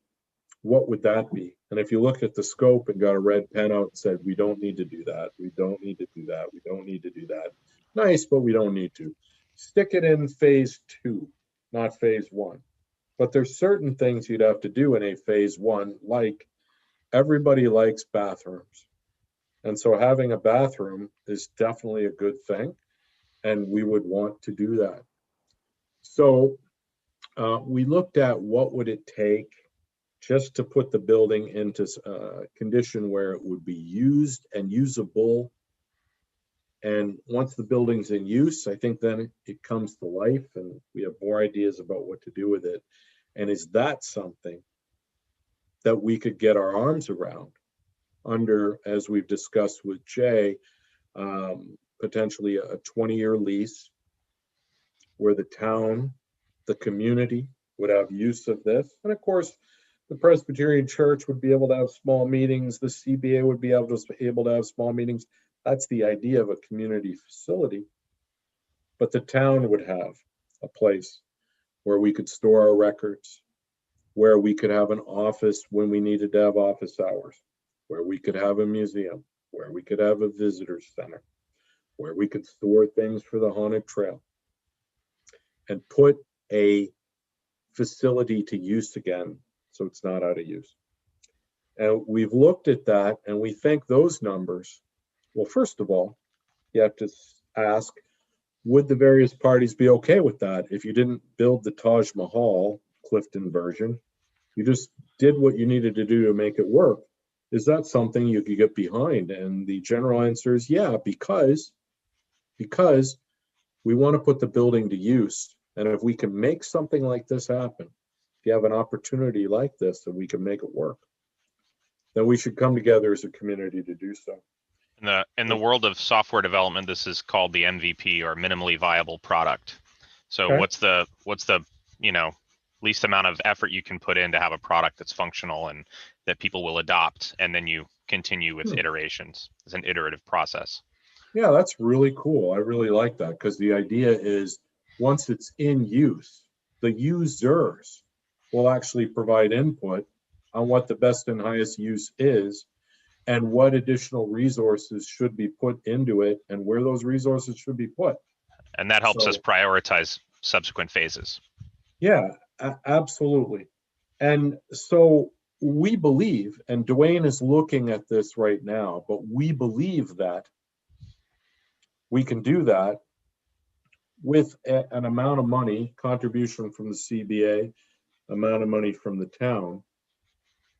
What would that be? And if you looked at the scope and got a red pen out and said, we don't need to do that, we don't need to do that, we don't need to do that. Nice, but we don't need to. Stick it in phase 2, not phase 1. But there's certain things you'd have to do in a phase 1, like everybody likes bathrooms. And so having a bathroom is definitely a good thing, and we would want to do that. So we looked at what would it take just to put the building into a condition where it would be used and usable. And once the building's in use, I think then it comes to life and we have more ideas about what to do with it. And is that something that we could get our arms around under, as we've discussed with Jay, potentially a 20-year lease where the town, the community would have use of this. And of course, the Presbyterian Church would be able to have small meetings. The CBA would be able to have small meetings. That's the idea of a community facility. But the town would have a place where we could store our records, where we could have an office when we needed to have office hours, where we could have a museum, where we could have a visitor center, where we could store things for the haunted trail, and put a facility to use again so it's not out of use. And we've looked at that and we think those numbers, well, first of all, you have to ask, would the various parties be okay with that if you didn't build the Taj Mahal Clifton version? You just did what you needed to do to make it work. Is that something you could get behind? And the general answer is yeah, because we want to put the building to use. And if we can make something like this happen, if you have an opportunity like this and we can make it work, then we should come together as a community to do so. In the world of software development, this is called the MVP, or minimally viable product. So Okay. what's the least amount of effort you can put in to have a product that's functional and that people will adopt, and then you continue with iterations. It's an iterative process. Yeah, that's really cool. I really like that, because the idea is once it's in use, the users will actually provide input on what the best and highest use is and what additional resources should be put into it and where those resources should be put. And that helps So- us prioritize subsequent phases. Yeah, absolutely. And so we believe, and Dwayne is looking at this right now, but we believe that we can do that with an amount of money, contribution from the CBA, amount of money from the town,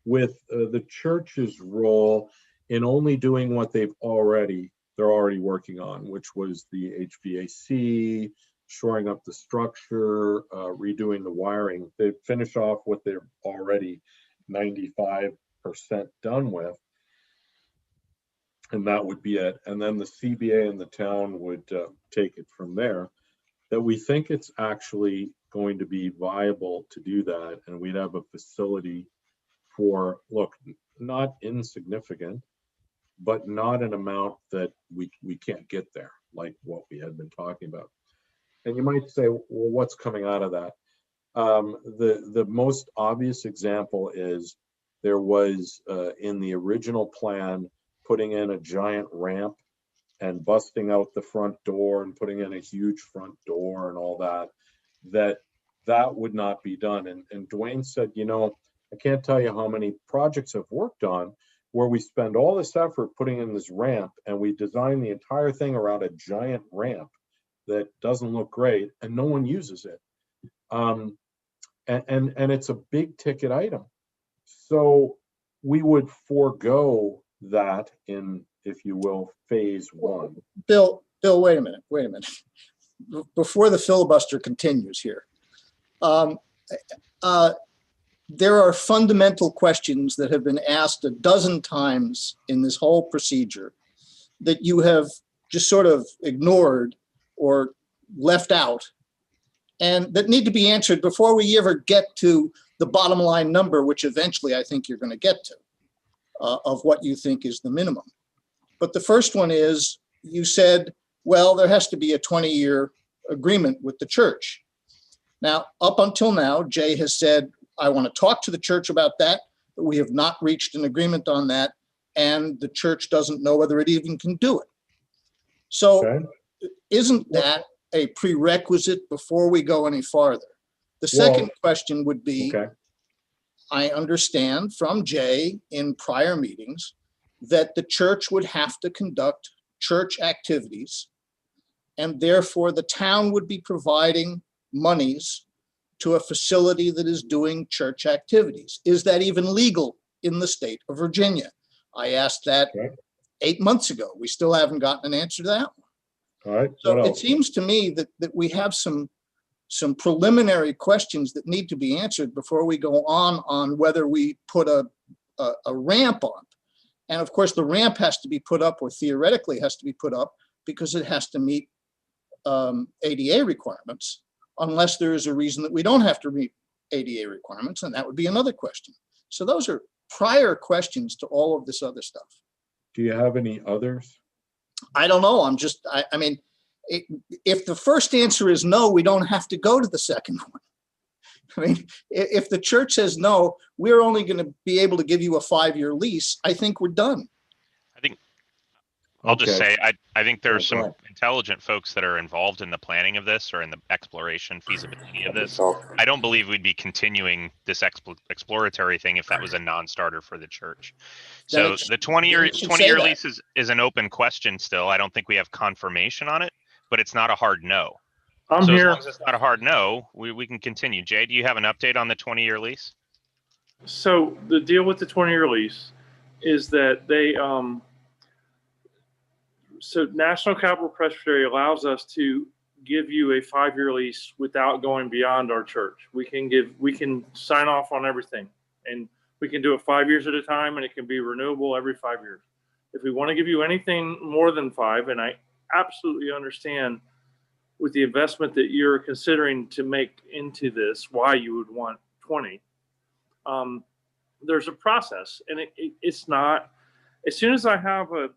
with the church's role in only doing what they're already working on, which was the HVAC, shoring up the structure, redoing the wiring. They finish off what they're already 95% done with. And that would be it. And then the CBA and the town would take it from there. That we think it's actually going to be viable to do that. And we'd have a facility for, look, not insignificant, but not an amount that we can't get there, like what we had been talking about. And you might say, well, what's coming out of that? The most obvious example is there was in the original plan, putting in a giant ramp and busting out the front door and putting in a huge front door and all that would not be done. And Dwayne said, I can't tell you how many projects I've worked on where we spend all this effort putting in this ramp and we design the entire thing around a giant ramp that doesn't look great and no one uses it. And it's a big ticket item. So we would forego that in, if you will, phase one. Bill, wait a minute. Before the filibuster continues here, there are fundamental questions that have been asked a dozen times in this whole procedure that you have just sort of ignored or left out, and that need to be answered before we ever get to the bottom line number, which eventually I think you're going to get to, of what you think is the minimum. But the first one is, you said, well, there has to be a 20-year agreement with the church. Now, up until now, Jay has said, I want to talk to the church about that, but we have not reached an agreement on that, and the church doesn't know whether it even can do it. So Okay. Isn't that a prerequisite before we go any farther? The second question would be, Okay. I understand from Jay in prior meetings that the church would have to conduct church activities, and therefore the town would be providing monies to a facility that is doing church activities? Is that even legal in the state of Virginia? I asked that Okay. 8 months ago. We still haven't gotten an answer to that one. All right. So What it else? seems to me that we have some preliminary questions that need to be answered before we go on whether we put a ramp on. And of course, the ramp has to be put up, or theoretically has to be put up, because it has to meet ADA requirements, unless there is a reason that we don't have to meet ADA requirements, and that would be another question. So those are prior questions to all of this other stuff. Do you have any others? I don't know. I mean, if the first answer is no, we don't have to go to the second one. I mean, if the church says no, we're only going to be able to give you a 5-year lease, I think we're done. I think I'll just Okay. say I think there's Yeah, go some ahead. intelligent folks that are involved in the planning of this or in the exploration feasibility of this. I don't believe we'd be continuing this exploratory thing if that was a non-starter for the church. Then So it the 20-year then it should say that. lease is an open question still. I don't think we have confirmation on it, but it's not a hard no. I'm So as here. long as it's not a hard no, we can continue. Jay, do you have an update on the 20-year lease? So the deal with the 20-year lease is that they, so National Capital Presbytery allows us to give you a 5-year lease without going beyond our church. We can sign off on everything, and we can do it 5 years at a time, and it can be renewable every 5 years. If we want to give you anything more than 5, and I absolutely understand with the investment that you're considering to make into this, why you would want 20. There's a process, and it's not, as soon as I have a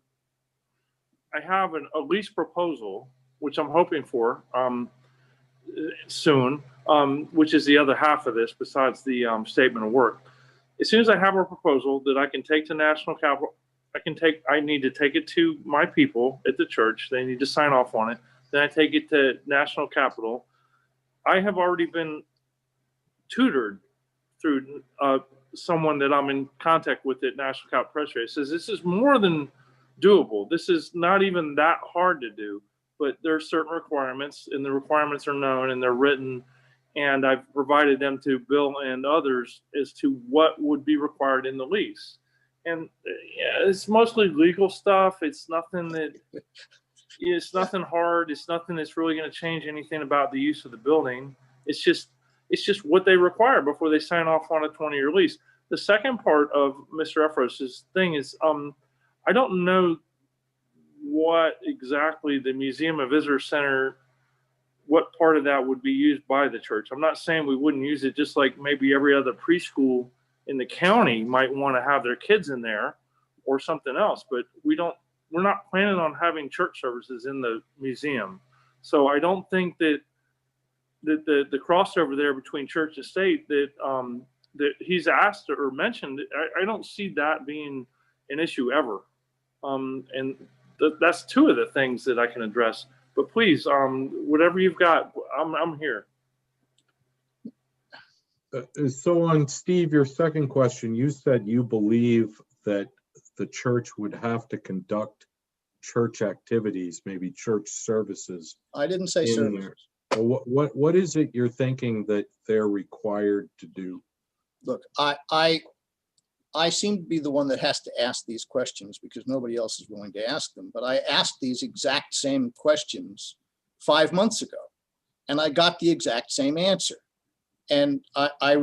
lease proposal, which I'm hoping for soon, which is the other half of this besides the statement of work. As soon as I have a proposal that I can take to National Capital, I need to take it to my people at the church. They need to sign off on it. Then I take it to National Capital. I have already been tutored through someone that I'm in contact with at National Capital Presbytery. It says this is more than doable. This is not even that hard to do, but there are certain requirements, and the requirements are known and they're written, and I've provided them to Bill and others as to what would be required in the lease. And yeah, it's mostly legal stuff. It's nothing hard. It's nothing that's really going to change anything about the use of the building. It's just what they require before they sign off on a 20-year lease. The second part of Mr. Efros's thing is, I don't know what exactly the Museum and Visitor Center, what part of that would be used by the church. I'm not saying we wouldn't use it, just like maybe every other preschool in the county might want to have their kids in there or something else, but we're not planning on having church services in the museum. So I don't think that the crossover there between church and state that he's asked or mentioned, I don't see that being an issue ever. And that's two of the things that I can address. But please, whatever you've got, I'm here. So on Steve, your second question, you said you believe that the church would have to conduct church activities, maybe church services. I didn't say in services. there. Well, what is it you're thinking that they're required to do? Look, I seem to be the one that has to ask these questions because nobody else is willing to ask them. But I asked these exact same questions 5 months ago, and I got the exact same answer. And I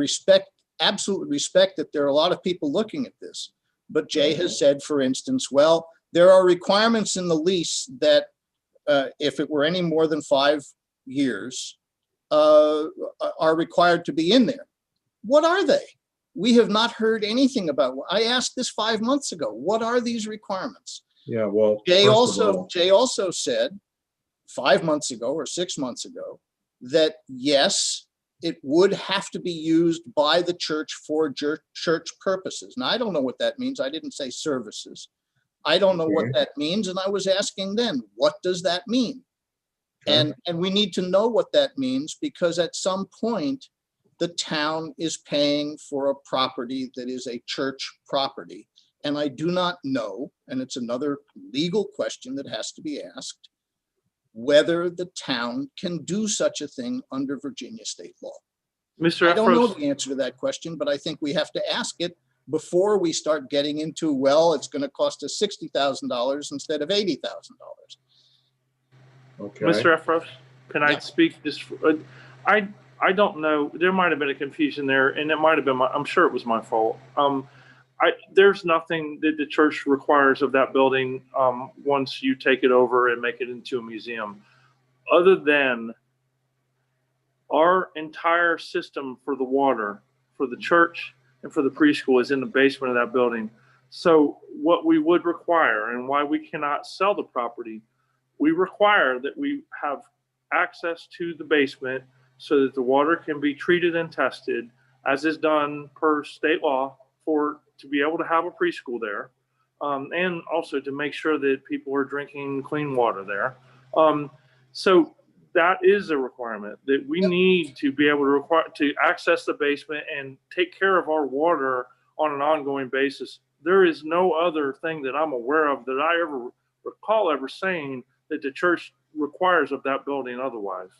absolutely respect that there are a lot of people looking at this. But Jay has said, for instance, well, there are requirements in the lease that if it were any more than 5 years, are required to be in there. What are they? We have not heard anything about. I asked this 5 months ago. What are these requirements? Yeah, well, Jay also said 5 months ago or 6 months ago that yes, it would have to be used by the church for church purposes. Now, I don't know what that means. I didn't say services. I don't know what that means. And I was asking then, what does that mean? And we need to know what that means, because at some point, the town is paying for a property that is a church property. And I do not know, and it's another legal question that has to be asked, whether the town can do such a thing under Virginia state law. Mr. I don't know Efros, the answer to that question, but I think we have to ask it before we start getting into, well, it's going to cost us $60,000 instead of $80,000. Okay. Mr. Efros, can I Yeah. speak just, I don't know, there might have been a confusion there, and it might have been I'm sure it was my fault. There's nothing that the church requires of that building once you take it over and make it into a museum, other than our entire system for the water, for the church and for the preschool is in the basement of that building. So what we would require, and why we cannot sell the property, we require that we have access to the basement so that the water can be treated and tested, as is done per state law, to be able to have a preschool there, and also to make sure that people are drinking clean water there. So that is a requirement that we need to be able to access the basement and take care of our water on an ongoing basis. There is no other thing that I'm aware of that I ever recall ever saying that the church requires of that building otherwise.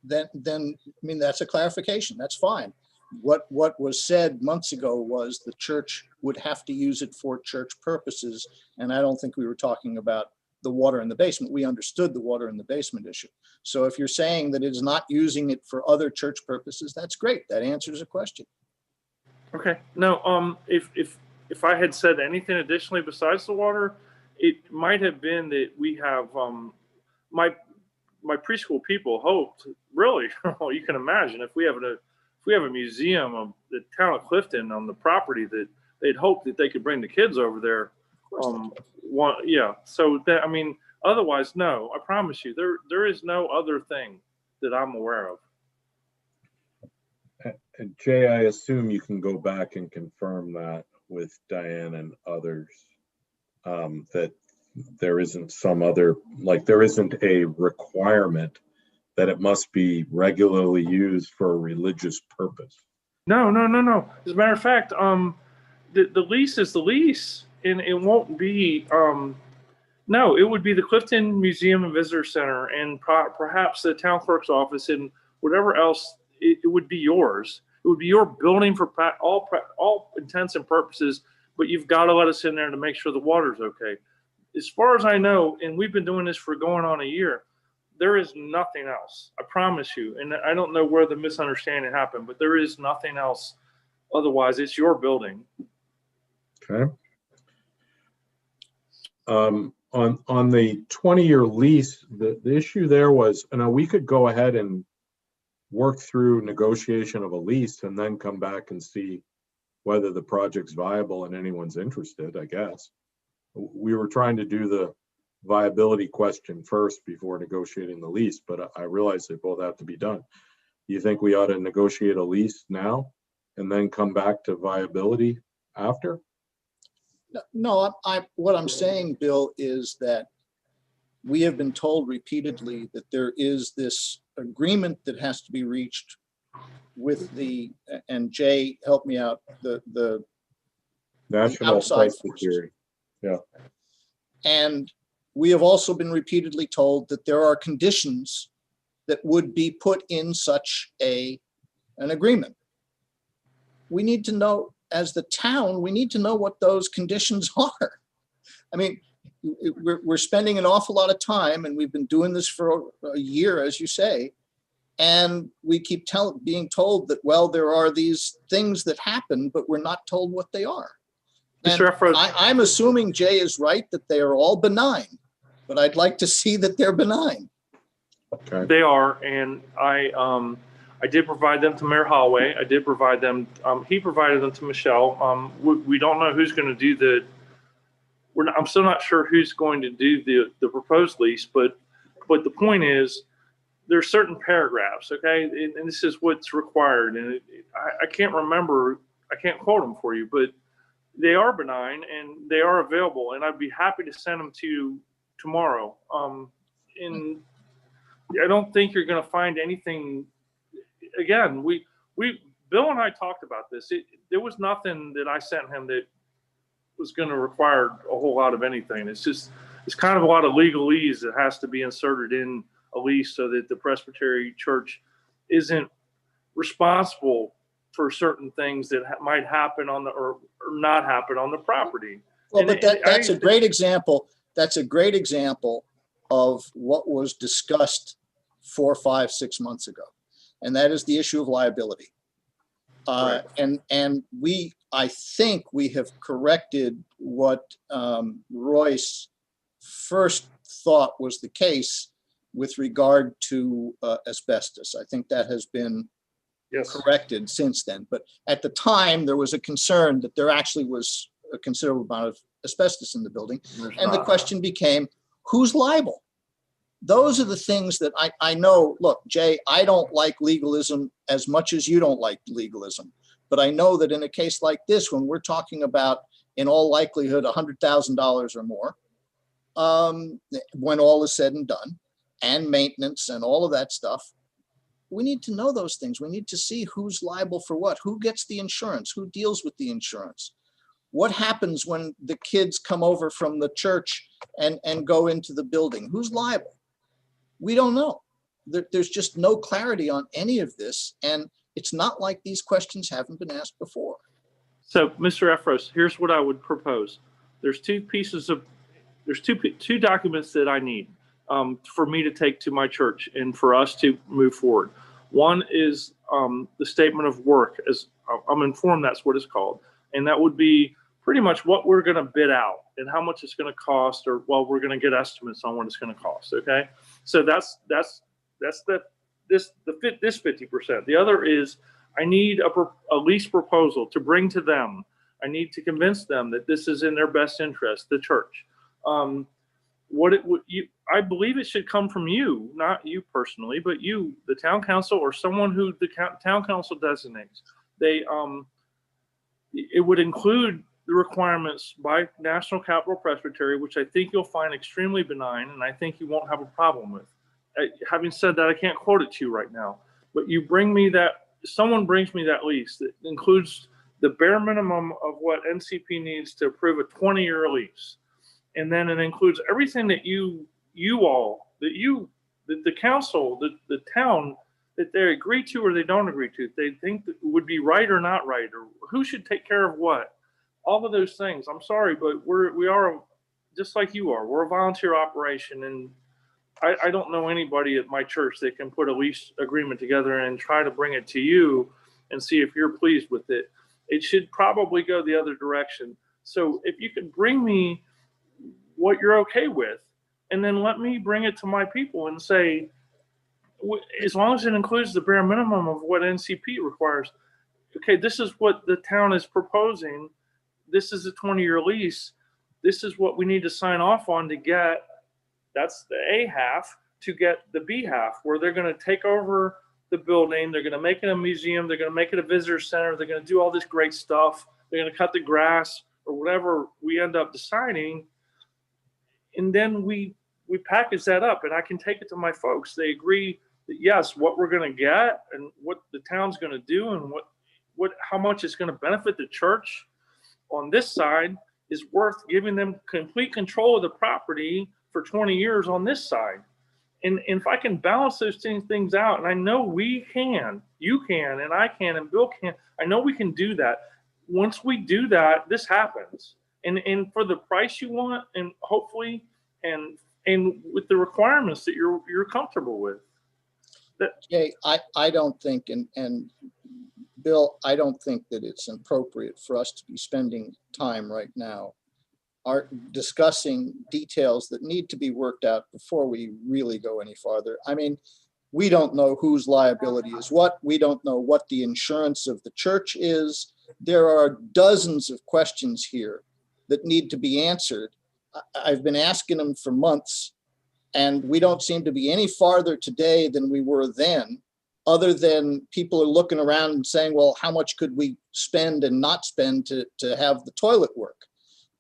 Then I mean, that's a clarification. That's fine. What was said months ago was the church would have to use it for church purposes. And I don't think we were talking about the water in the basement. We understood the water in the basement issue. So if you're saying that it is not using it for other church purposes, that's great. That answers a question. Okay. No, if I had said anything additionally besides the water, it might have been that we have my preschool people hoped, really, well, you can imagine if we have a museum of the town of Clifton on the property, that they'd hope that they could bring the kids over there. So that, I mean, otherwise, no, I promise you, there is no other thing that I'm aware of. And Jay, I assume you can go back and confirm that with Diane and others, that there isn't there isn't a requirement that it must be regularly used for a religious purpose. No. As a matter of fact, the lease is the lease, and it won't be. No, it would be the Clifton Museum and Visitor Center, and perhaps the town clerk's office, and whatever else. It would be yours. It would be your building for all intents and purposes. But you've got to let us in there to make sure the water's okay. As far as I know, and we've been doing this for going on a year, there is nothing else. I promise you. And I don't know where the misunderstanding happened, but there is nothing else. Otherwise, it's your building. Okay. On the 20-year lease, the issue there was, we could go ahead and work through negotiation of a lease and then come back and see whether the project's viable and anyone's interested, I guess. We were trying to do the viability question first before negotiating the lease, but I realize they both have to be done. You think we ought to negotiate a lease now and then come back to viability after? No, what I'm saying, Bill, is that we have been told repeatedly that there is this agreement that has to be reached with and Jay, help me out, the National outside Security. Yeah. And we have also been repeatedly told that there are conditions that would be put in such an agreement. We need to know, as the town, we need to know what those conditions are. I mean, we're spending an awful lot of time, and we've been doing this for a year, as you say, and we keep being told that, well, there are these things that happen, but we're not told what they are. And I'm assuming Jay is right that they are all benign, but I'd like to see that they're benign. Okay. They are, and I did provide them to Mayor Holloway. I did provide them. He provided them to Michelle. We don't know who's going to do I'm still not sure who's going to do the proposed lease, but the point is, there's certain paragraphs, okay, and this is what's required, and I can't remember, I can't quote them for you, but they are benign and they are available, and I'd be happy to send them to you tomorrow. And I don't think you're going to find anything. Again, Bill and I talked about this. There was nothing that I sent him that was going to require a whole lot of anything. It's kind of a lot of legalese that has to be inserted in a lease so that the Presbyterian Church isn't responsible for certain things that might happen on the or not happen on the property. Well, but that's a great example. That's a great example of what was discussed 4, 5, 6 months ago. And that is the issue of liability. And I think we have corrected what Royce first thought was the case with regard to asbestos. I think that has been corrected since then. But at the time, there was a concern that there actually was a considerable amount of asbestos in the building. And the question became, who's liable? Those are the things that I know. Look, Jay, I don't like legalism as much as you don't like legalism. But I know that in a case like this, when we're talking about, in all likelihood, $100,000 or more, when all is said and done, and maintenance and all of that stuff, we need to know those things. We need to see who's liable for what, who gets the insurance, who deals with the insurance. What happens when the kids come over from the church and go into the building? Who's liable? We don't know. There's just no clarity on any of this. And it's not like these questions haven't been asked before. So, Mr. Efros, here's what I would propose. There's two documents that I need for me to take to my church and for us to move forward. One is the statement of work, as I'm informed that's what it's called. And that would be pretty much what we're going to bid out and how much it's going to cost, or we're going to get estimates on what it's going to cost. Okay, so that's this 50%. The other is I need a lease proposal to bring to them. I need to convince them that this is in their best interest, the church. I believe it should come from you, not you personally, but you, the town council, or someone who the town council designates. It would include the requirements by National Capital Presbytery, which I think you'll find extremely benign, and I think you won't have a problem with. Having said that, I can't quote it to you right now, but someone brings me that lease that includes the bare minimum of what NCP needs to approve a 20-year lease. And then it includes everything that the council, the town, that they agree to or they don't agree to, they think that would be right or not right, or who should take care of what. All of those things. I'm sorry, but we are just like you are. We're a volunteer operation, and I don't know anybody at my church that can put a lease agreement together and try to bring it to you and see if you're pleased with it. It should probably go the other direction. So if you could bring me what you're okay with, and then let me bring it to my people and say, as long as it includes the bare minimum of what NCP requires, okay, this is what the town is proposing. This is a 20-year lease. This is what we need to sign off on to get, that's the A half, to get the B half, where they're going to take over the building. They're going to make it a museum. They're going to make it a visitor center. They're going to do all this great stuff. They're going to cut the grass or whatever we end up deciding. And then we package that up, and I can take it to my folks. They agree that, yes, what we're going to get and what the town's going to do and how much it's going to benefit the church on this side is worth giving them complete control of the property for 20 years on this side. And if I can balance those things out, and I know we can, you can, and I can, and Bill can, I know we can do that. Once we do that, this happens. And for the price you want, and hopefully, and with the requirements that you're comfortable with. Jay, I don't think, and Bill, I don't think that it's appropriate for us to be spending time right now discussing details that need to be worked out before we really go any farther. I mean, we don't know whose liability is what. We don't know what the insurance of the church is. There are dozens of questions here that need to be answered. I've been asking them for months, and we don't seem to be any farther today than we were then, other than people are looking around and saying, well, how much could we spend and not spend to have the toilet work?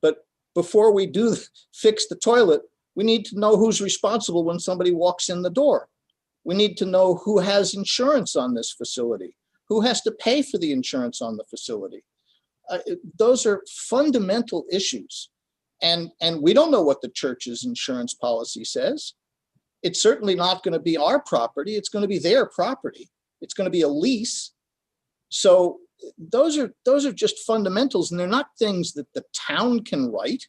But before we do fix the toilet, we need to know who's responsible when somebody walks in the door. We need to know who has insurance on this facility, who has to pay for the insurance on the facility. Those are fundamental issues. And we don't know what the church's insurance policy says. It's certainly not going to be our property. It's going to be their property. It's going to be a lease. So those are just fundamentals, and they're not things that the town can write.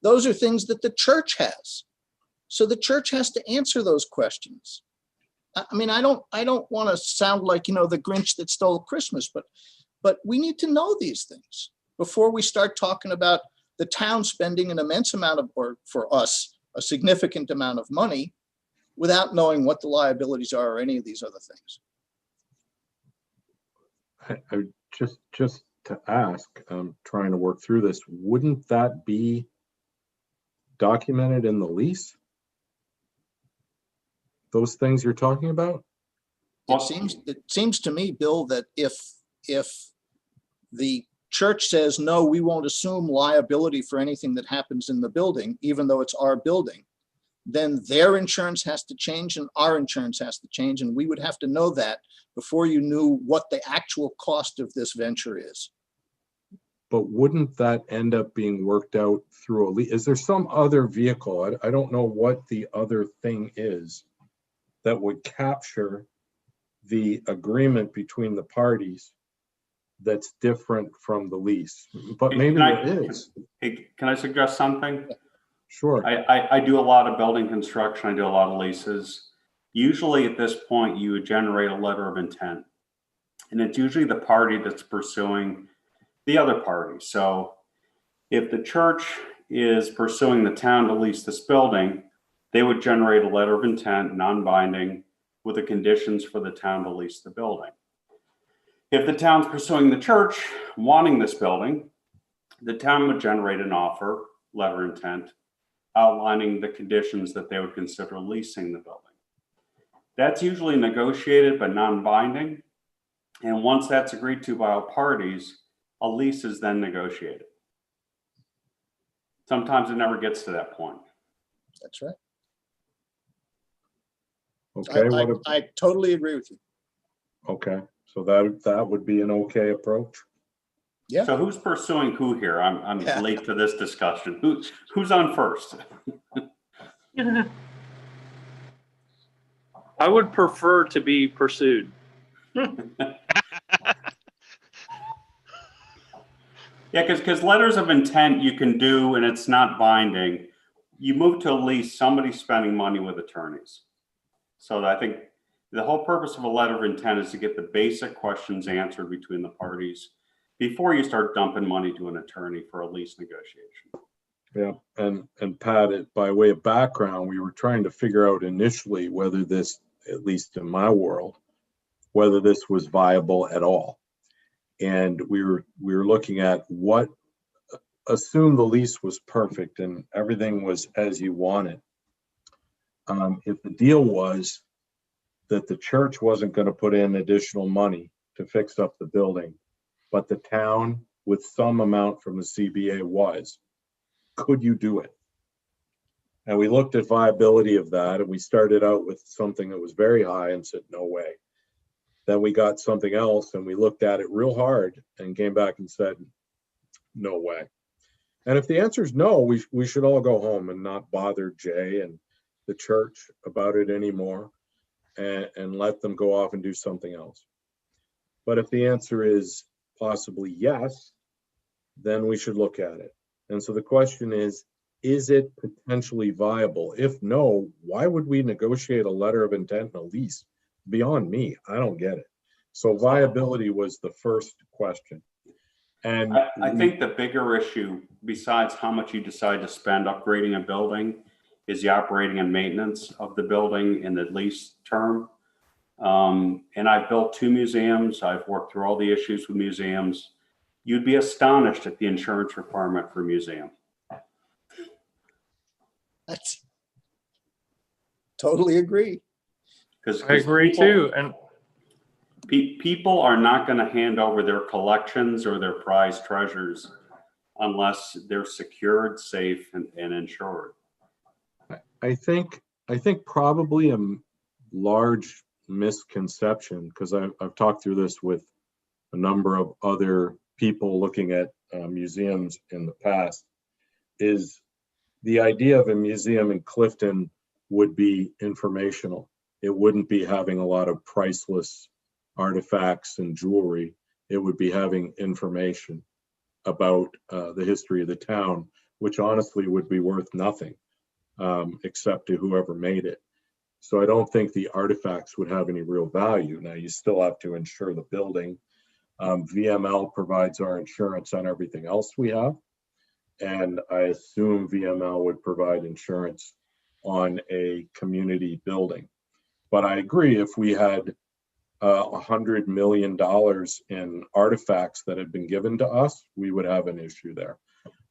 Those are things that the church has. So the church has to answer those questions. I mean, I don't want to sound like, the Grinch that stole Christmas, but we need to know these things before we start talking about the town spending an immense amount of, or for us, a significant amount of money without knowing what the liabilities are or any of these other things. I just to ask, I'm trying to work through this. Wouldn't that be documented in the lease? Those things you're talking about? It seems to me, Bill, that if the church says, no, we won't assume liability for anything that happens in the building, even though it's our building, then their insurance has to change and our insurance has to change. And we would have to know that before you knew what the actual cost of this venture is. But wouldn't that end up being worked out through a lease? Is there some other vehicle? I don't know what the other thing is that would capture the agreement between the parties that's different from the lease. But maybe there is. Hey, can I suggest something? Sure. I do a lot of building construction. I do a lot of leases. Usually at this point, you would generate a letter of intent. And it's usually the party that's pursuing the other party. So if the church is pursuing the town to lease this building, they would generate a letter of intent, non-binding, with the conditions for the town to lease the building. If the town's pursuing the church wanting this building, the town would generate an offer, letter of intent, outlining the conditions that they would consider leasing the building. That's usually negotiated but non-binding. And once that's agreed to by all parties, a lease is then negotiated. Sometimes it never gets to that point. That's right. Okay. I totally agree with you. Okay. So that would be an okay approach. Yeah. So who's pursuing who here? I'm late to this discussion. Who's on first? I would prefer to be pursued. Yeah, because letters of intent you can do and it's not binding. You move to a lease, somebody's spending money with attorneys. So I think the whole purpose of a letter of intent is to get the basic questions answered between the parties before you start dumping money to an attorney for a lease negotiation. Yeah, and Pat, by way of background, we were trying to figure out initially whether this, at least in my world, whether this was viable at all. And we were looking at what, assume the lease was perfect and everything was as you wanted. If the deal was that the church wasn't going to put in additional money to fix up the building, but the town with some amount from the CBA was, could you do it? And we looked at viability of that, and we started out with something that was very high and said, no way. Then we got something else and we looked at it real hard and came back and said, no way. And if the answer is no, we should all go home and not bother Jay and the church about it anymore and let them go off and do something else. But if the answer is possibly yes, then we should look at it. And so the question is it potentially viable? If no, why would we negotiate a letter of intent and a lease? Beyond me, I don't get it. So viability was the first question. And I think the bigger issue, besides how much you decide to spend upgrading a building, is the operating and maintenance of the building in the lease term. And I've built 2 museums. I've worked through all the issues with museums. You'd be astonished at the insurance requirement for a museum. That's totally agree. I agree too. And people are not going to hand over their collections or their prized treasures unless they're secured, safe, and insured. I think probably a large misconception, because I've talked through this with a number of other people looking at museums in the past, is the idea of a museum in Clifton would be informational. it wouldn't be having a lot of priceless artifacts and jewelry. It would be having information about the history of the town, which honestly would be worth nothing except to whoever made it. So I don't think the artifacts would have any real value. Now, you still have to insure the building. VML provides our insurance on everything else we have. And I assume VML would provide insurance on a community building. But I agree, if we had $100 million in artifacts that had been given to us, we would have an issue there.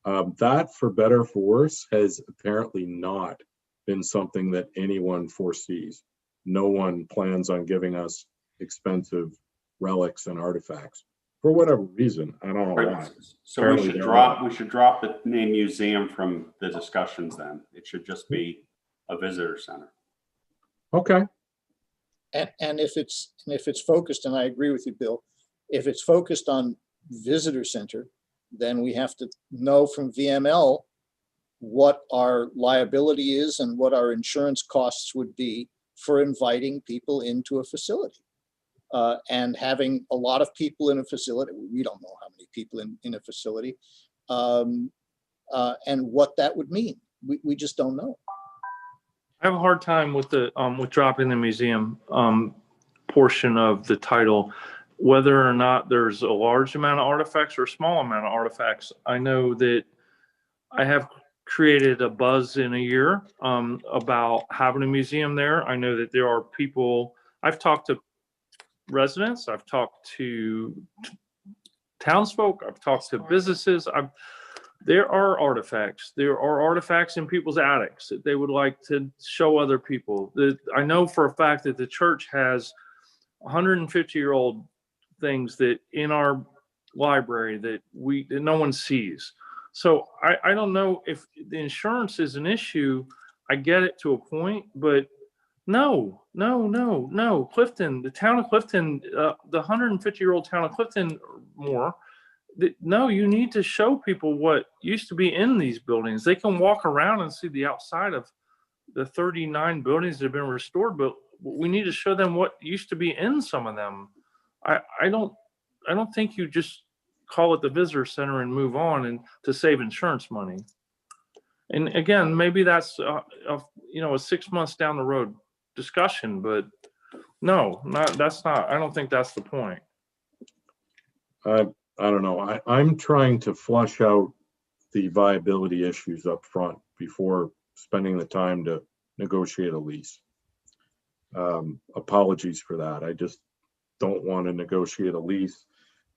That, for better or for worse, has apparently not been something that anyone foresees. No one plans on giving us expensive relics and artifacts for whatever reason. I don't know why. Right. So Apparently we should drop the name museum from the discussions then. It should just be a visitor center. Okay. And if it's focused, and I agree with you, Bill, if it's focused on visitor center, then we have to know from VML what our liability is and what our insurance costs would be for inviting people into a facility. And having a lot of people in a facility, we don't know how many people in a facility, and what that would mean. We just don't know. I have a hard time with the with dropping the museum portion of the title, whether or not there's a large amount of artifacts or a small amount of artifacts. I know that I have created a buzz in a year about having a museum there. I know that there are people, I've talked to residents, I've talked to townsfolk, I've talked to businesses. There are artifacts in people's attics that they would like to show other people. I know for a fact that the church has 150-year-old things that in our library that no one sees. So I don't know if the insurance is an issue. I get it to a point, but no. Clifton, the town of Clifton, the 150-year-old town of Clifton more. No, you need to show people what used to be in these buildings. They can walk around and see the outside of the 39 buildings that have been restored, but we need to show them what used to be in some of them. I don't think you just call it the visitor center and move on and to save insurance money. And again, maybe that's a 6 months down the road discussion, but no, that's not. I don't think that's the point. I don't know. I'm trying to flush out the viability issues up front before spending the time to negotiate a lease. Apologies for that. I just don't want to negotiate a lease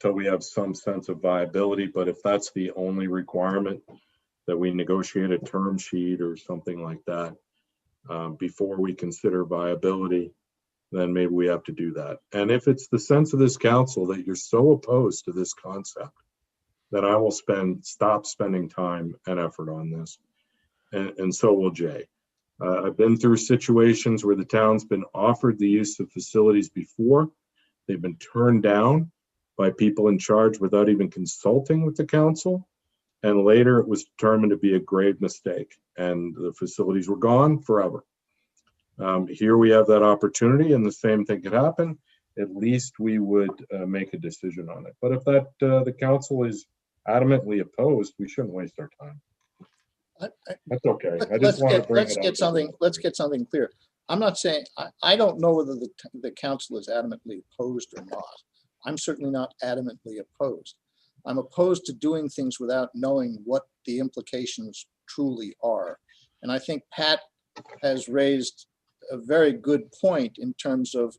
till we have some sense of viability. But if that's the only requirement, that we negotiate a term sheet or something like that before we consider viability, then maybe we have to do that. And if it's the sense of this council that you're so opposed to this concept, then I will stop spending time and effort on this. And so will Jay. I've been through situations where the town's been offered the use of facilities before. They've been turned down by people in charge without even consulting with the council. And later it was determined to be a grave mistake and the facilities were gone forever. Here we have that opportunity and the same thing could happen. At least we would make a decision on it. But if the council is adamantly opposed, we shouldn't waste our time. That's okay. I just want to bring it up. Let's get something clear. I'm not saying, I don't know whether the council is adamantly opposed or not. I'm certainly not adamantly opposed. I'm opposed to doing things without knowing what the implications truly are. And I think Pat has raised a very good point in terms of,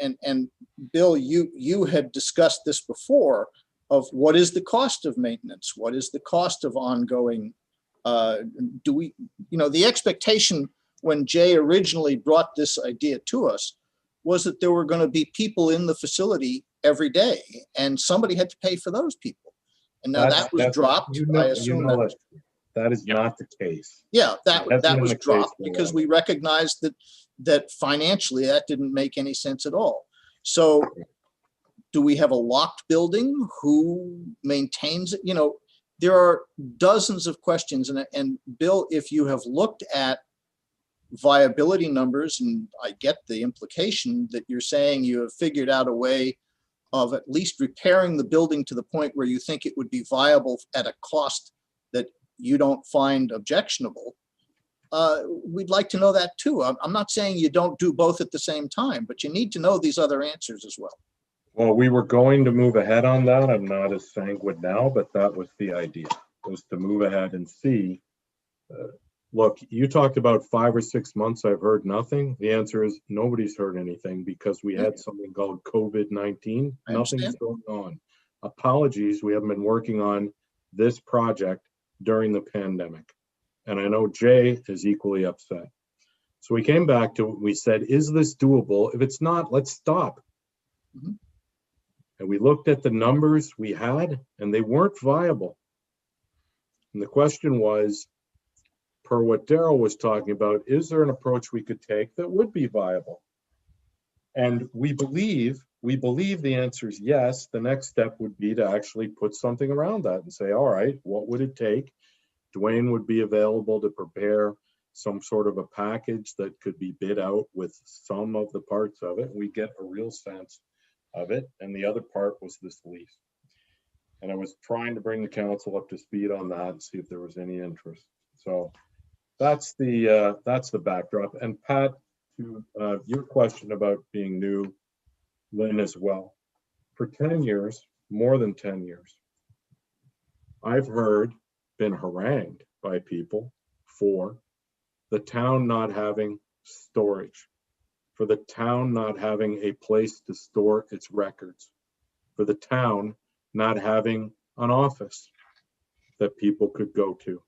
and Bill, you had discussed this before, of what is the cost of maintenance? What is the cost of ongoing, the expectation when Jay originally brought this idea to us was that there were going to be people in the facility every day and somebody had to pay for those people. And now that was dropped. I assume that is not the case. Yeah, that was dropped because we recognized that financially that didn't make any sense at all. So do we have a locked building? Who maintains it? There are dozens of questions. And Bill, if you have looked at viability numbers, and I get the implication that you're saying you have figured out a way of at least repairing the building to the point where you think it would be viable at a cost that you don't find objectionable. We'd like to know that too. I'm not saying you don't do both at the same time, but you need to know these other answers as well. Well, we were going to move ahead on that. I'm not as sanguine now, but that was the idea, was to move ahead and see. Look, you talked about 5 or 6 months. I've heard nothing. The answer is nobody's heard anything because we had something called COVID-19. Nothing's going on. Apologies. We haven't been working on this project during the pandemic. And I know Jay is equally upset. So we came back to it. We said, is this doable? If it's not, let's stop. Mhm. And we looked at the numbers we had and they weren't viable. And the question was, per what Daryl was talking about, is there an approach we could take that would be viable? And we believe the answer is yes. The next step would be to actually put something around that and say, all right, what would it take? Dwayne would be available to prepare some sort of a package that could be bid out with some of the parts of it. We get a real sense of it. And the other part was this lease. And I was trying to bring the council up to speed on that and see if there was any interest. So that's the backdrop. And Pat, to your question about being new, Lynn as well. For 10 years, more than 10 years, I've been harangued by people for the town not having storage, for the town not having a place to store its records, for the town not having an office that people could go to.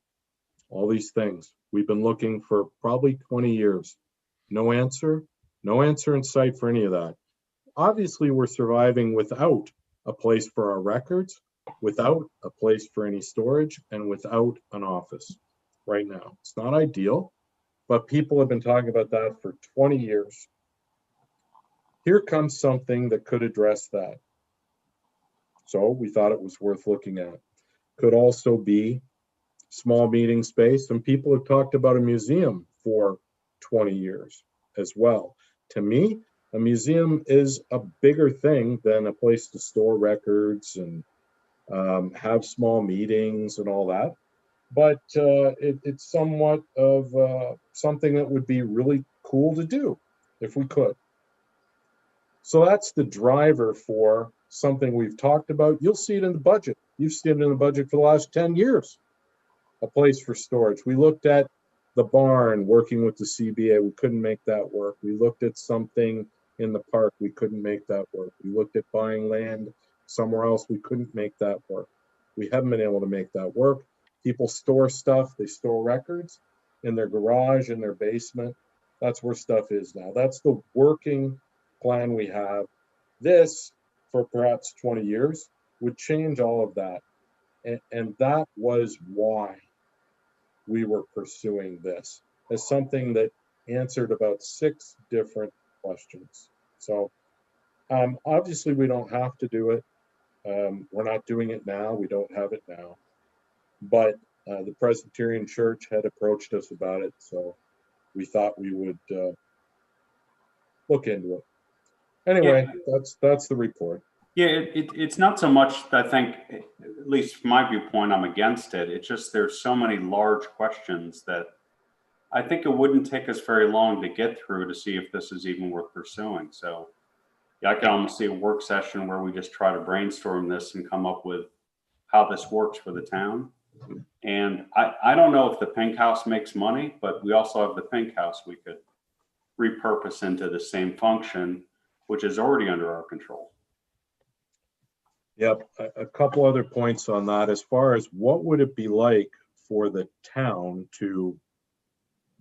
All these things. We've been looking for probably 20 years. No answer in sight for any of that. Obviously, we're surviving without a place for our records, without a place for any storage, and without an office right now. It's not ideal, but people have been talking about that for 20 years. Here comes something that could address that. So we thought it was worth looking at. Could also be small meeting space. Some people have talked about a museum for 20 years as well. To me, a museum is a bigger thing than a place to store records and have small meetings and all that. But it's somewhat of something that would be really cool to do if we could. So that's the driver for something we've talked about. You'll see it in the budget. You've seen it in the budget for the last 10 years, a place for storage. We looked at the barn working with the CBA. We couldn't make that work. We looked at something in the park. We couldn't make that work. We looked at buying land somewhere else. We couldn't make that work. We haven't been able to make that work. People store stuff. They store records in their garage, in their basement. That's where stuff is now. That's the working plan we have. This, for perhaps 20 years, would change all of that. And that was why we were pursuing this as something that answered about 6 different questions. So obviously we don't have to do it. We're not doing it now. We don't have it now. But the Presbyterian Church had approached us about it. So we thought we would look into it. Anyway, that's the report. Yeah, it's not so much, I think, at least from my viewpoint, I'm against it. It's just there's so many large questions that I think it wouldn't take us very long to get through to see if this is even worth pursuing. So yeah, I can almost see a work session where we just try to brainstorm this and come up with how this works for the town. And I don't know if the Pink House makes money, but we also have the Pink House we could repurpose into the same function, which is already under our control. Yep, a couple other points on that. As far as what would it be like for the town to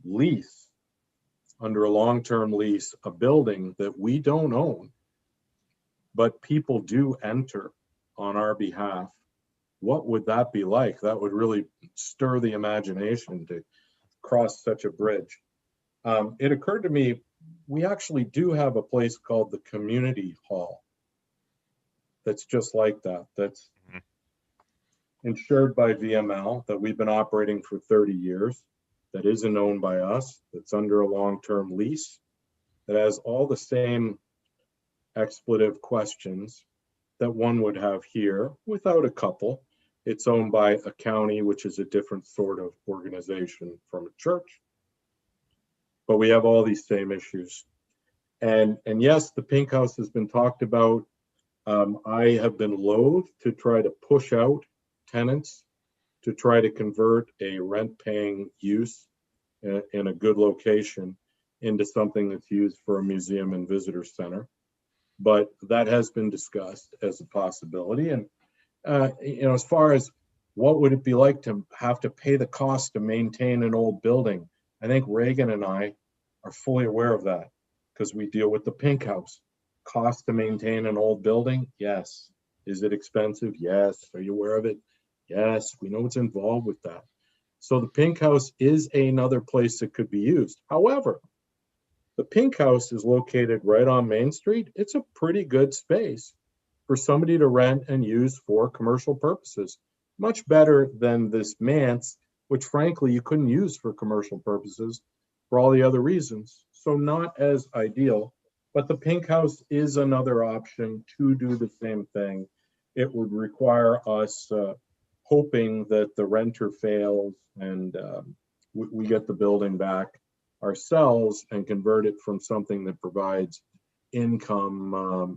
lease under a long-term lease a building that we don't own, but people do enter on our behalf? What would that be like? That would really stir the imagination to cross such a bridge. It occurred to me, we actually do have a place called the Community Hall that's just like that. That's insured by VML, that we've been operating for 30 years. that isn't owned by us, that's under a long-term lease, that has all the same expletive questions that one would have here without a couple. It's owned by a county, which is a different sort of organization from a church. But we have all these same issues. And yes, the pink house has been talked about. I have been loath to try to push out tenants to try to convert a rent-paying use in a good location into something that's used for a museum and visitor center. But that has been discussed as a possibility. And as far as what would it be like to have to pay the cost to maintain an old building, I think Reagan and I are fully aware of that because we deal with the pink house. Cost to maintain an old building? Yes. Is it expensive? Yes. Are you aware of it? Yes. We know what's involved with that. So the pink house is another place that could be used. However, the pink house is located right on Main Street. It's a pretty good space for somebody to rent and use for commercial purposes. Much better than this manse, which frankly you couldn't use for commercial purposes for all the other reasons. So not as ideal, but the pink house is another option to do the same thing. It would require us hoping that the renter fails and we get the building back ourselves and convert it from something that provides income,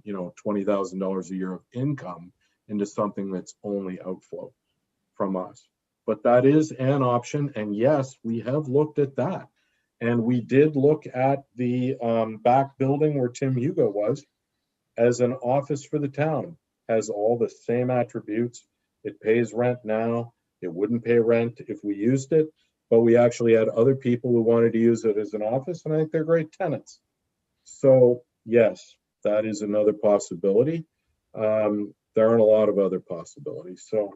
$20,000 a year of income into something that's only outflow from us. But that is an option. And yes, we have looked at that. And we did look at the back building where Tim Hugo was as an office for the town. Has all the same attributes. It pays rent now. It wouldn't pay rent if we used it, but we actually had other people who wanted to use it as an office, and I think they're great tenants. So yes, that is another possibility. There aren't a lot of other possibilities. So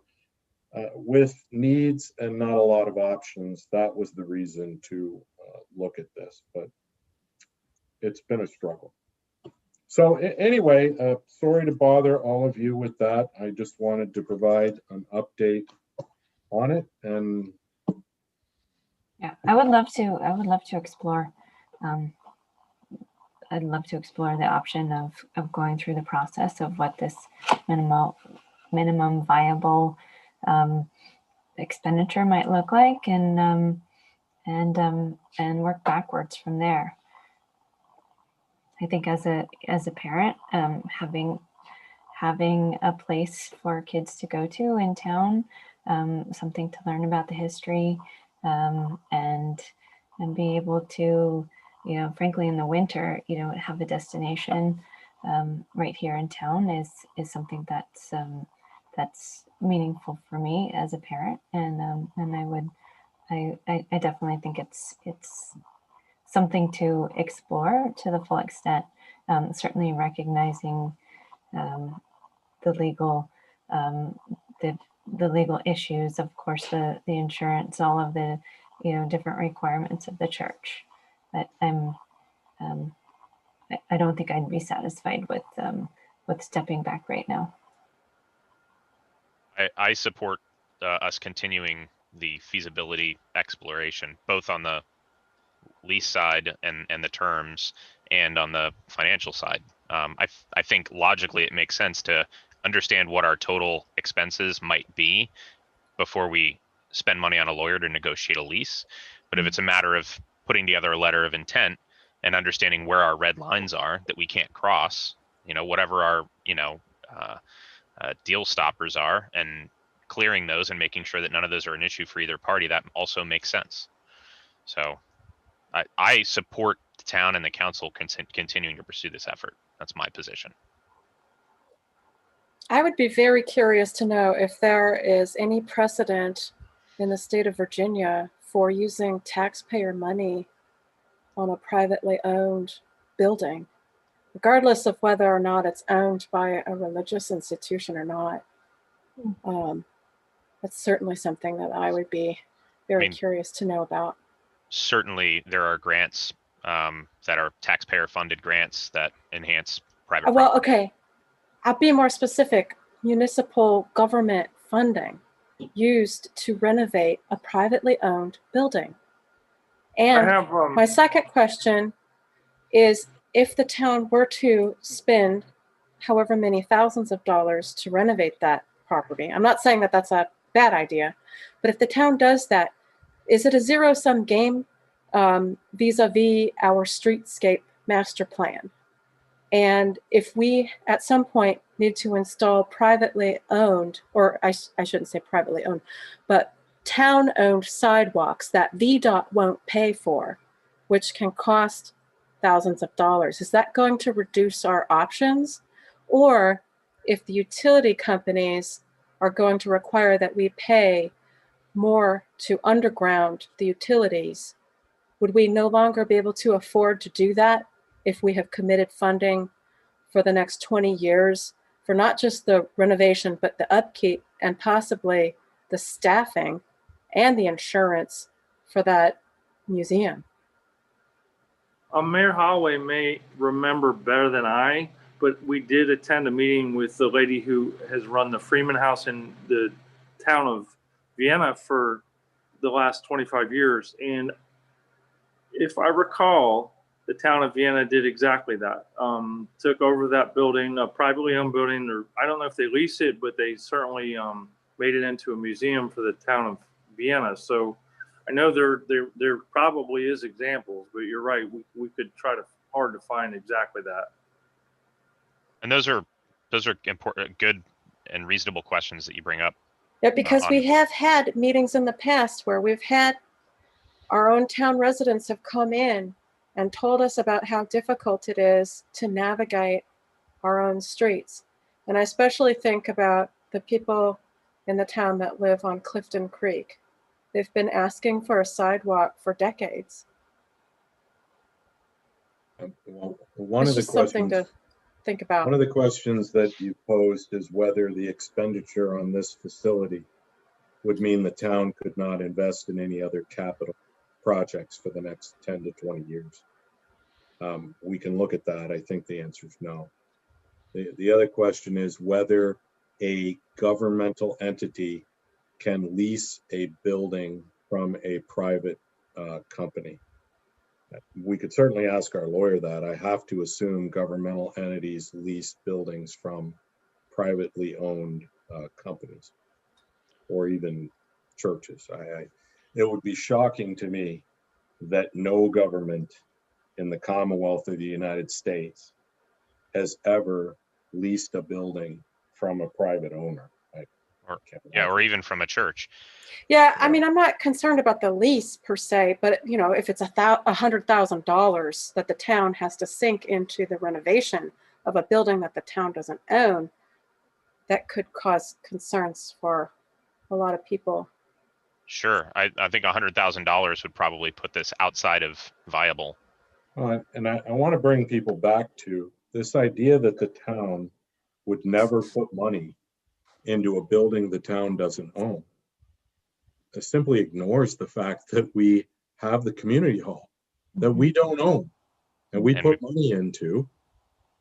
with needs and not a lot of options, that was the reason to look at this, but it's been a struggle. So anyway, sorry to bother all of you with that. I just wanted to provide an update on it. And yeah, I would love to explore. I'd love to explore the option of going through the process of what this minimum viable expenditure might look like, and work backwards from there. I think as a parent, having a place for kids to go to in town, something to learn about the history, and be able to, frankly, in the winter, have a destination right here in town is something that's meaningful for me as a parent, and I definitely think it's something to explore to the full extent. Certainly recognizing the legal issues, of course, the insurance, all of the different requirements of the church. But I don't think I'd be satisfied with stepping back right now. I support us continuing the feasibility exploration, both on the lease side and the terms and on the financial side. I think logically it makes sense to understand what our total expenses might be before we spend money on a lawyer to negotiate a lease. But if it's a matter of putting together a letter of intent and understanding where our red lines are that we can't cross, whatever our deal stoppers are, and clearing those and making sure that none of those are an issue for either party, that also makes sense. So I support the town and the council continuing to pursue this effort. That's my position. I would be very curious to know if there is any precedent in the state of Virginia for using taxpayer money on a privately owned building, regardless of whether or not it's owned by a religious institution or not. That's certainly something that I would be very curious to know about. Certainly there are grants that are taxpayer funded grants that enhance private Well, property. okay, I'll be more specific. Municipal government funding used to renovate a privately owned building. I And have, my second question is, if the town were to spend however many thousands of dollars to renovate that property, I'm not saying that that's a bad idea, but if the town does that, is it a zero-sum game vis-a-vis our streetscape master plan? And if we at some point need to install privately owned, or I shouldn't say privately owned, but town-owned sidewalks that VDOT won't pay for, which can cost thousands of dollars, is that going to reduce our options? Or if the utility companies are going to require that we pay more to underground the utilities, would we no longer be able to afford to do that if we have committed funding for the next 20 years for not just the renovation, but the upkeep and possibly the staffing and the insurance for that museum? Mayor Holloway may remember better than I, but we did attend a meeting with the lady who has run the Freeman House in the town of Vienna for the last 25 years. And if I recall, the town of Vienna did exactly that. Took over that building, a privately owned building, or I don't know if they leased it, but they certainly made it into a museum for the town of Vienna. So I know there probably is examples, but you're right. We could try hard to find exactly that. And those are important, good and reasonable questions that you bring up. Yeah, because we have had meetings in the past where we've had our own town residents have come in and told us about how difficult it is to navigate our own streets. And I especially think about the people in the town that live on Clifton Creek. They've been asking for a sidewalk for decades. Well, one It's of the just something questions, to think about. one of the questions that you posed is whether the expenditure on this facility would mean the town could not invest in any other capital projects for the next 10 to 20 years. We can look at that. I think the answer is no. The other question is whether a governmental entity can lease a building from a private company. We could certainly ask our lawyer that. I have to assume governmental entities lease buildings from privately owned companies or even churches. It would be shocking to me that no government in the Commonwealth of the United States has ever leased a building from a private owner. Or even from a church. Yeah, I mean, I'm not concerned about the lease per se, but you know, if it's $100,000 that the town has to sink into the renovation of a building that the town doesn't own, that could cause concerns for a lot of people. Sure, I think $100,000 would probably put this outside of viable. And I want to bring people back to this idea that the town would never put money into a building the town doesn't own. It simply ignores the fact that we have the community hall that we don't own, and we put money into,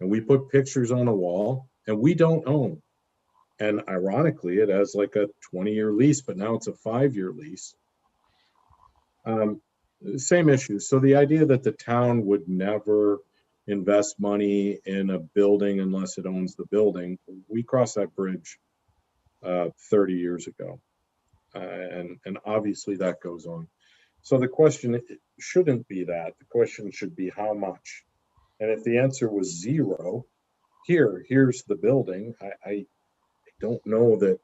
and we put pictures on a wall, and we don't own. And ironically, it has like a 20-year lease, but now it's a 5-year lease. Same issue. So the idea that the town would never invest money in a building unless it owns the building, we crossed that bridge 30 years ago. And obviously that goes on. So the question shouldn't be that. The question should be how much. And if the answer was zero, here's the building, I don't know that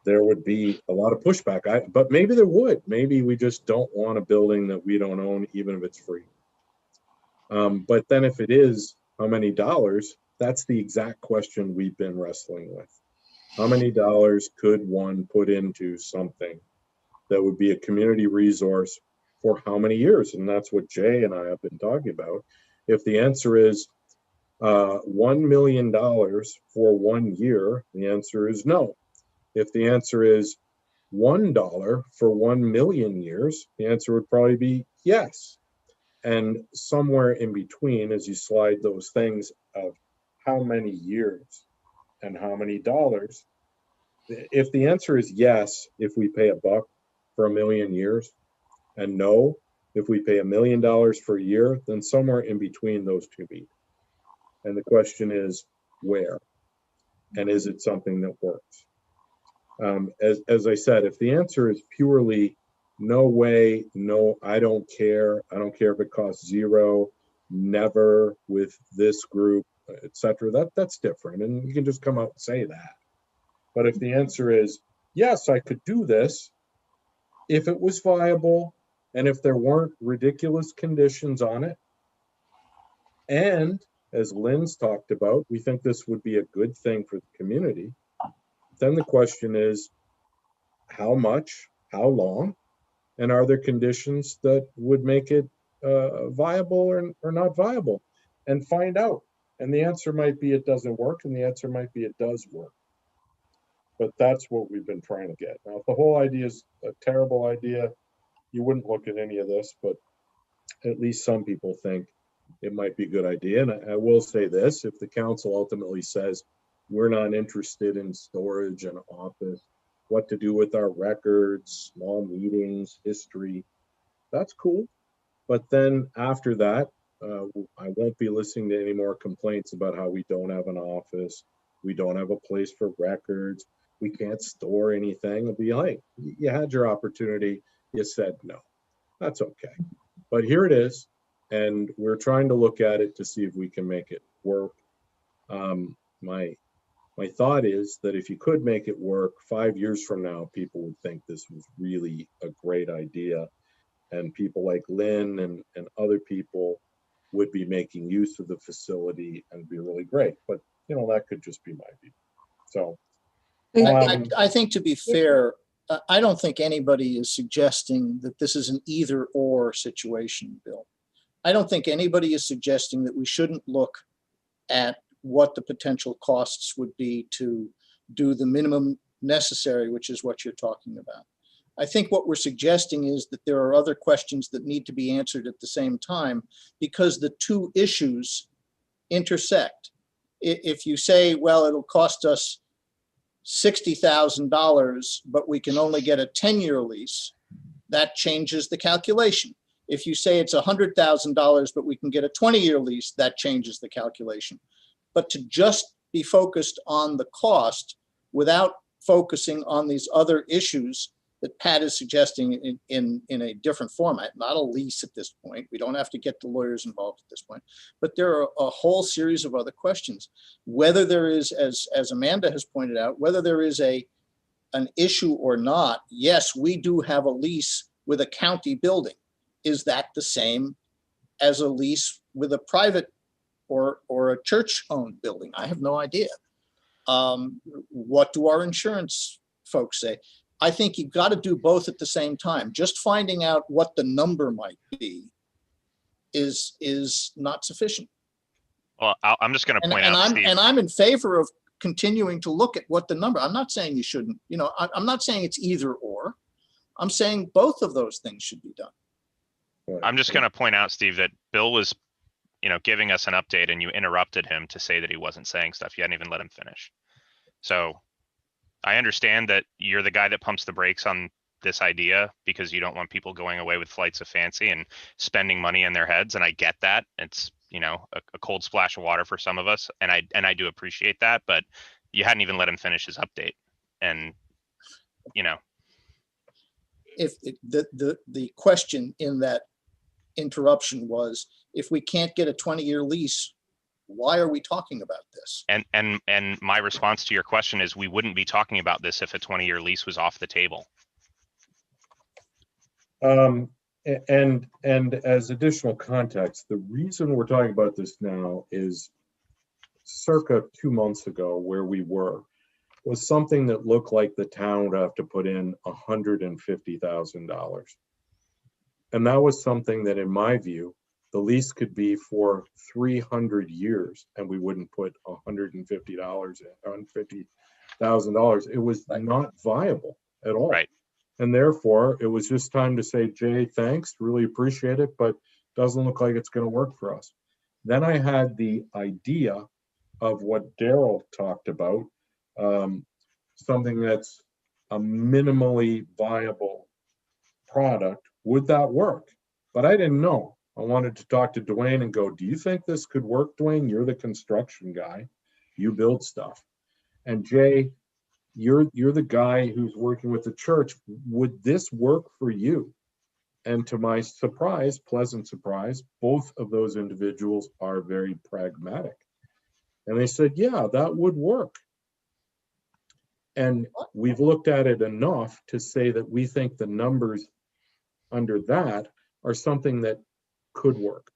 there would be a lot of pushback. But maybe there would. Maybe we just don't want a building that we don't own, even if it's free. But then if it is, how many dollars? That's the exact question we've been wrestling with. How many dollars could one put into something that would be a community resource for how many years? And that's what Jay and I have been talking about. If the answer is $1 million for 1 year, the answer is no. If the answer is $1 for 1 million years, the answer would probably be yes. And somewhere in between, as you slide those things of how many years and how many dollars, if the answer is yes, if we pay $1 for 1 million years, And no, if we pay $1 million for a year, then somewhere in between those two meet. And the question is, where? And is it something that works? As I said, if the answer is purely no way, no, I don't care if it costs zero, never with this group, etc., that's different, and you can just come out and say that. But if the answer is yes, I could do this if it was viable and if there weren't ridiculous conditions on it, and as Lynn's talked about, we think this would be a good thing for the community, then the question is, how much, how long, and are there conditions that would make it viable or not viable? And find out. And the answer might be it doesn't work, and the answer might be it does work. But that's what we've been trying to get. Now, if the whole idea is a terrible idea, you wouldn't look at any of this, but at least some people think it might be a good idea. And I will say this, if the council ultimately says we're not interested in storage and office, what to do with our records, small meetings, history, that's cool. But then after that, I won't be listening to any more complaints about how we don't have an office, we don't have a place for records, we can't store anything. I'll be like, you had your opportunity, you said no. That's okay. But here it is, and we're trying to look at it to see if we can make it work. My thought is that if you could make it work 5 years from now, people would think this was really a great idea. And people like Lynn and other people would be making use of the facility and be really great. But, that could just be my view. So I think, to be fair, I don't think anybody is suggesting that this is an either or situation, Bill. I don't think anybody is suggesting that we shouldn't look at what the potential costs would be to do the minimum necessary, which is what you're talking about. I think what we're suggesting is that there are other questions that need to be answered at the same time, because the two issues intersect. If you say, well, it'll cost us $60,000, but we can only get a 10-year lease, that changes the calculation. If you say it's $100,000, but we can get a 20-year lease, that changes the calculation. But to just be focused on the cost without focusing on these other issues that Pat is suggesting in a different format, not a lease at this point. We don't have to get the lawyers involved at this point, but there are a whole series of other questions. Whether there is, as Amanda has pointed out, whether there is an issue or not, yes, we do have a lease with a county building. Is that the same as a lease with a private or a church-owned building? I have no idea. What do our insurance folks say? I think you've got to do both at the same time. Just finding out what the number might be is not sufficient. Well, I'm just going to point out, Steve. And I'm in favor of continuing to look at what the number. I'm not saying you shouldn't. I'm not saying it's either or. I'm saying both of those things should be done. I'm just going to point out, Steve, that Bill was, giving us an update, and you interrupted him to say that he wasn't saying stuff. You hadn't even let him finish. So I understand that you're the guy that pumps the brakes on this idea because you don't want people going away with flights of fancy and spending money in their heads. And I get that. It's, a cold splash of water for some of us. And I do appreciate that, but you hadn't even let him finish his update. And, if the question in that interruption was, if we can't get a 20-year lease, why are we talking about this? And my response to your question is, we wouldn't be talking about this if a 20-year lease was off the table. And as additional context, the reason we're talking about this now is circa 2 months ago, where we were, was something that looked like the town would have to put in $150,000. And that was something that, in my view, the lease could be for 300 years and we wouldn't put $150,000. It was not viable at all. Right. And therefore, it was just time to say, Jay, thanks, really appreciate it, but doesn't look like it's going to work for us. Then I had the idea of what Daryl talked about, something that's a minimally viable product would that work? But I didn't know. I wanted to talk to Dwayne and go, do you think this could work, Dwayne? You're the construction guy. You build stuff. And Jay, you're the guy who's working with the church. Would this work for you? And to my surprise, pleasant surprise, both of those individuals are very pragmatic. And they said, yeah, that would work. And we've looked at it enough to say that we think the numbers under that are something that could work.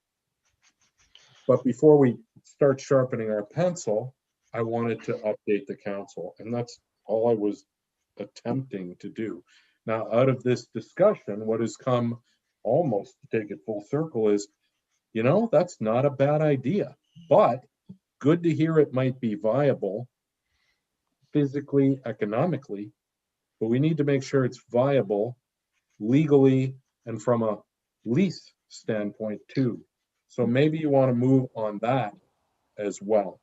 But before we start sharpening our pencil, I wanted to update the council, and that's all I was attempting to do. Now, out of this discussion, what has come almost to take it full circle is, you know, that's not a bad idea, but good to hear it might be viable physically, economically, but we need to make sure it's viable legally and from a lease standpoint too. So maybe you want to move on that as well.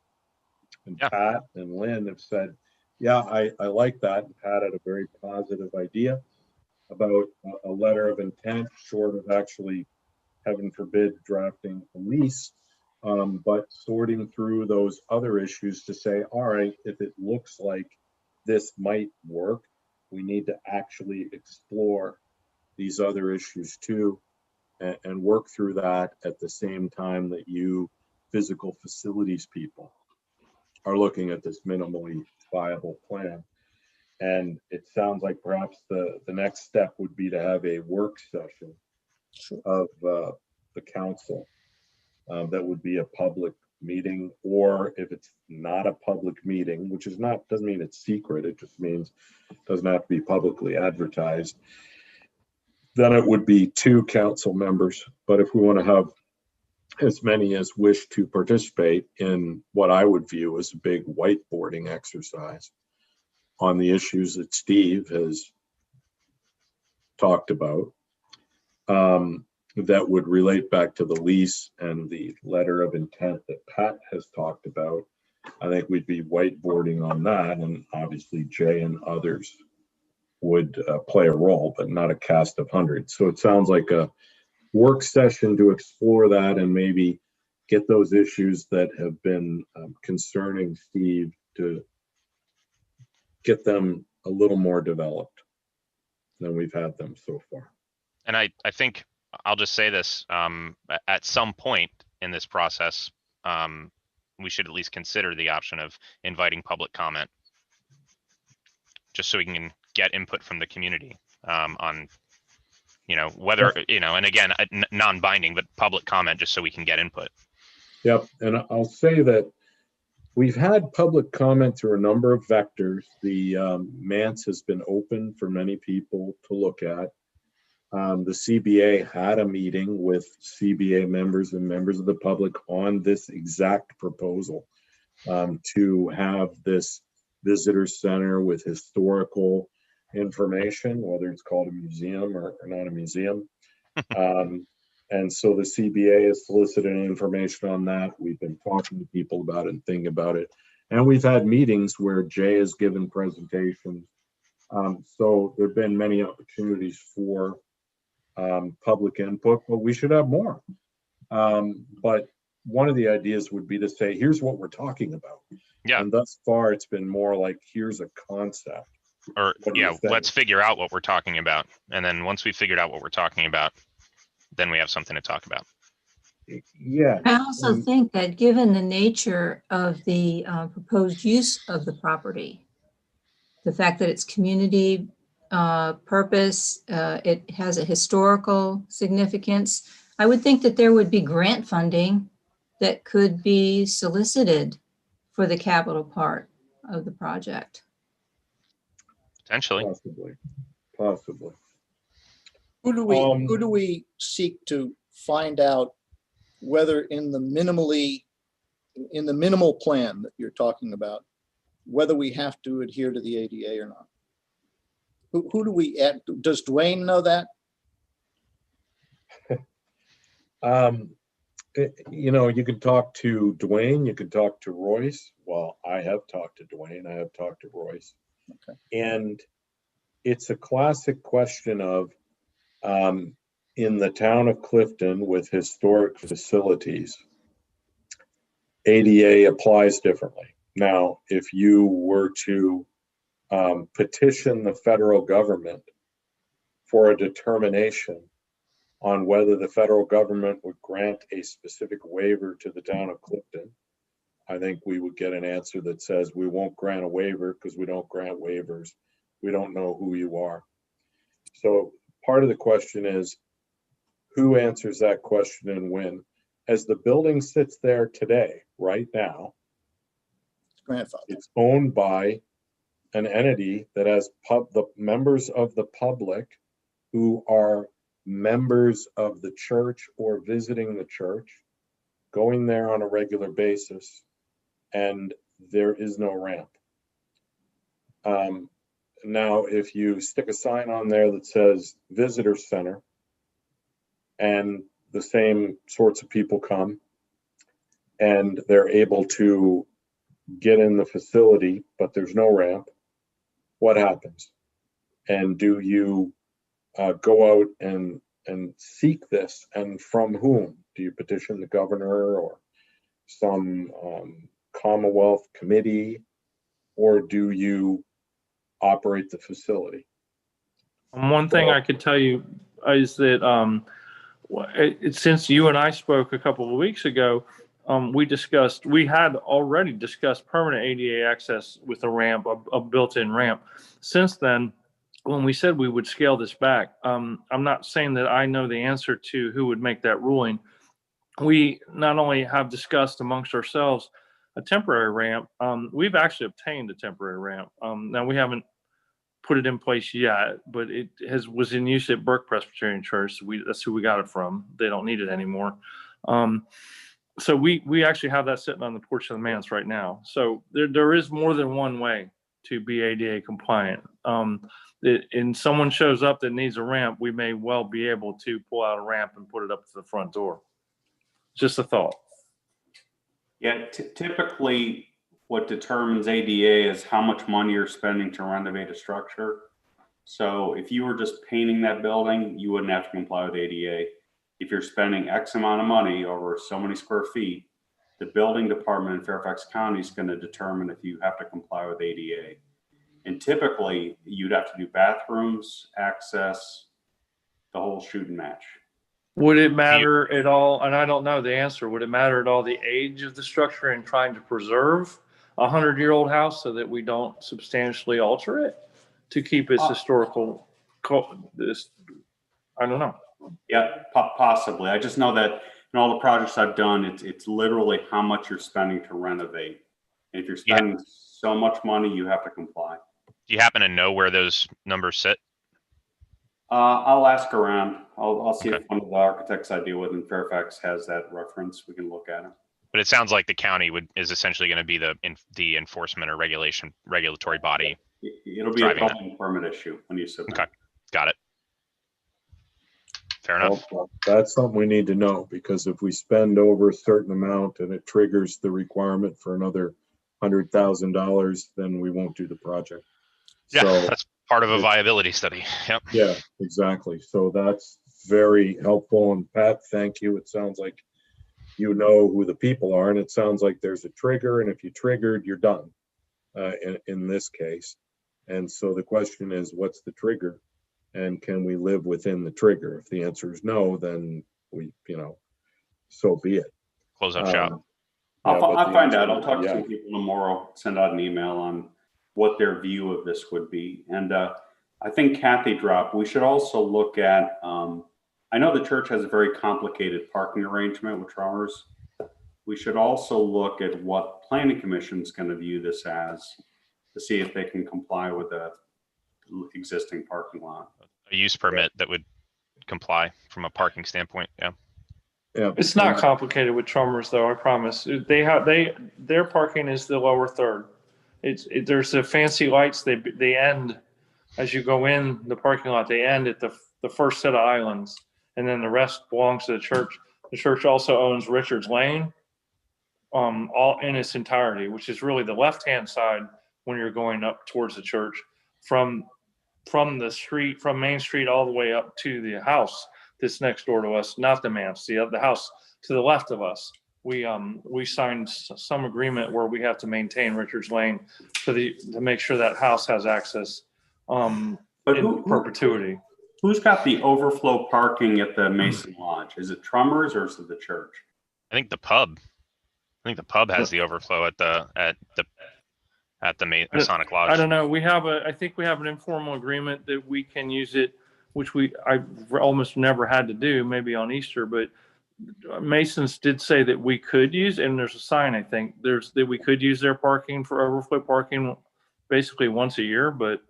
And Yeah. Pat and Lynn have said, yeah, I like that. And Pat had a very positive idea about a letter of intent, short of actually, heaven forbid, drafting a lease, but sorting through those other issues to say, all right, if it looks like this might work, we need to actually explore these other issues too, and work through that at the same time that you physical facilities people are looking at this minimally viable plan. And it sounds like perhaps the next step would be to have a work session of the council. That would be a public meeting, or if it's not a public meeting, which is not, doesn't mean it's secret, it just means it doesn't have to be publicly advertised, then it would be 2 council members. But if we want to have as many as wish to participate in what I would view as a big whiteboarding exercise on the issues that Steve has talked about, that would relate back to the lease and the letter of intent that Pat has talked about, I think we'd be whiteboarding on that. And obviously Jay and others would play a role, but not a cast of hundreds. So it sounds like a work session to explore that and maybe get those issues that have been concerning Steve, to get them a little more developed than we've had them so far. And I think I'll just say this, at some point in this process, we should at least consider the option of inviting public comment, just so we can get input from the community on, you know, whether, you know, and again, non-binding, but public comment, just so we can get input. Yep, and I'll say that we've had public comment through a number of vectors. The Mance has been open for many people to look at. The CBA had a meeting with CBA members and members of the public on this exact proposal, to have this visitor center with historical information, whether it's called a museum or not a museum. And so the CBA has solicited information on that. We've been talking to people about it and thinking about it. And we've had meetings where Jay has given presentations. So there have been many opportunities for public input, but we should have more. But one of the ideas would be to say, here's what we're talking about. Yeah. And thus far, it's been more like, here's a concept. Or, yeah, think? let's figure out what we're talking about. And then once we figured out what we're talking about, then we have something to talk about. Yeah. I also think that given the nature of the proposed use of the property, the fact that it's community purpose, it has a historical significance, I would think that there would be grant funding that could be solicited for the capital part of the project. Potentially. Possibly. Who do we seek to find out whether in the minimal plan that you're talking about, whether we have to adhere to the ADA or not? Who do we add? Does Dwayne know that? You know, you could talk to Dwayne, you could talk to Royce. Well, I have talked to Dwayne, I have talked to Royce. Okay. And it's a classic question of, in the town of Clifton with historic facilities, ADA applies differently. Now, if you were to petition the federal government for a determination on whether the federal government would grant a specific waiver to the town of Clifton, I think we would get an answer that says we won't grant a waiver because we don't grant waivers. We don't know who you are. So part of the question is, who answers that question and when? As the building sits there today, right now, Grandfather. it's owned by an entity that has the members of the public who are members of the church or visiting the church, going there on a regular basis, and there is no ramp. Now, if you stick a sign on there that says visitor center, and the same sorts of people come, and they're able to get in the facility, but there's no ramp, what happens? And do you go out and seek this? And from whom? Do you petition the governor or some Commonwealth committee, or do you operate the facility? One thing I could tell you is that since you and I spoke a couple of weeks ago, we had already discussed permanent ADA access with a ramp, a built-in ramp. Since then, when we said we would scale this back, I'm not saying that I know the answer to who would make that ruling. We not only have discussed amongst ourselves a temporary ramp, we've actually obtained a temporary ramp. Now we haven't put it in place yet, but it was in use at Burke Presbyterian Church. That's who we got it from. They don't need it anymore. So we actually have that sitting on the porch of the manse right now. So there is more than one way to be ADA compliant. And someone shows up that needs a ramp, we may well be able to pull out a ramp and put it up to the front door. Just a thought. Yeah, typically what determines ADA is how much money you're spending to renovate a structure. So if you were just painting that building, you wouldn't have to comply with ADA. If you're spending X amount of money over so many square feet, the building department in Fairfax County is going to determine if you have to comply with ADA. And typically you'd have to do bathrooms, access, the whole shoot and match. Would it matter at all? And I don't know the answer. Would it matter at all the age of the structure and trying to preserve a 100-year-old house so that we don't substantially alter it to keep its historical? I don't know. Yeah, possibly. I just know that in all the projects I've done, it's literally how much you're spending to renovate. And if you're spending so much money, you have to comply. Do you happen to know where those numbers sit? I'll ask around. I'll see if one of the architects I deal with in Fairfax has that reference. We can look at it. But it sounds like the county is essentially going to be the enforcement or regulatory body. It'll be a building permit issue when you submit. Okay, got it. Fair enough. Well, that's something we need to know, because if we spend over a certain amount and it triggers the requirement for another $100,000, then we won't do the project. Yeah, so that's part of a viability study. Yep. Yeah, exactly. So that's very helpful. And Pat, thank you. It sounds like you know who the people are, and it sounds like there's a trigger, and if you triggered, you're done in this case. And so the question is, what's the trigger? And can we live within the trigger? If the answer is no, then we, so be it. Close up shop. I'll find out. I'll talk to some people tomorrow, send out an email on what their view of this would be. And I think Kathy dropped, we should also look at, I know the church has a very complicated parking arrangement with Trowers. We should also look at what planning commission is going to view this as, to see if they can comply with the existing parking lot. A use permit that would comply from a parking standpoint. Yeah. Yeah. It's not complicated with Trummers, though. I promise. Their parking is the lower third. There's the fancy lights. They end as you go in the parking lot. They end at the first set of islands, and then the rest belongs to the church. The church also owns Richards Lane, all in its entirety, which is really the left-hand side when you're going up towards the church from the street, from Main Street all the way up to the house. that's next door to us, not the manse, the house to the left of us. We signed some agreement where we have to maintain Richards Lane to make sure that house has access in perpetuity. Who's got the overflow parking at the Mason Lodge? Is it Trummers or is it the church? I think the pub. I think the pub has the overflow at the Masonic Lodge. I don't know. I think we have an informal agreement that we can use it, which I almost never had to do, maybe on Easter, but Masons did say that we could use, and there's a sign, I think, that we could use their parking for overflow parking basically once a year, but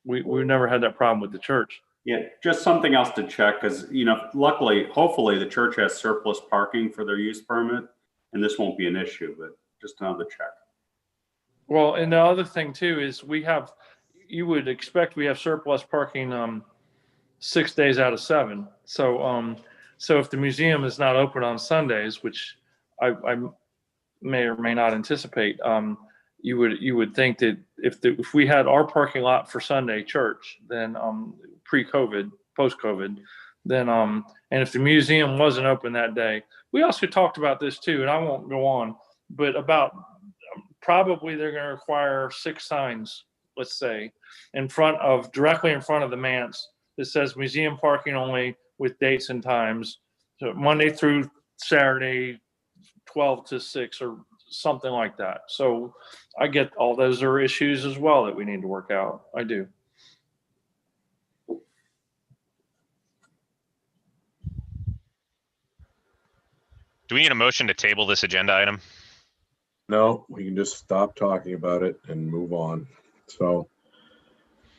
we've never had that problem with the church. Yeah, just something else to check, because, luckily, hopefully the church has surplus parking for their use permit, and this won't be an issue, but just another check. Well, and the other thing too is you would expect we have surplus parking 6 days out of 7. So if the museum is not open on Sundays, which I may or may not anticipate, you would think that if we had our parking lot for Sunday church, then pre-COVID, post-COVID, then and if the museum wasn't open that day, we also talked about this too, and I won't go on, but about probably they're going to require 6 signs, let's say, directly in front of the manse that says museum parking only with dates and times, so Monday through Saturday, 12 to 6 or something like that. So I get all those are issues as well that we need to work out. I do. Do we need a motion to table this agenda item? No, we can just stop talking about it and move on. So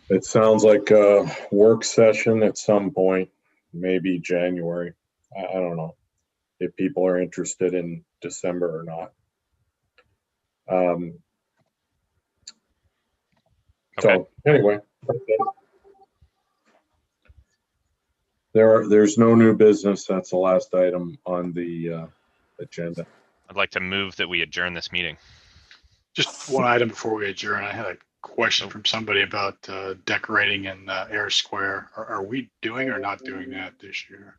it sounds like a work session at some point, maybe January. I don't know if people are interested in December or not. Okay. So anyway, there's no new business. That's the last item on the agenda. I'd like to move that we adjourn this meeting. Just one item before we adjourn. I had a question from somebody about decorating in Air Square. Are we doing or not doing that this year?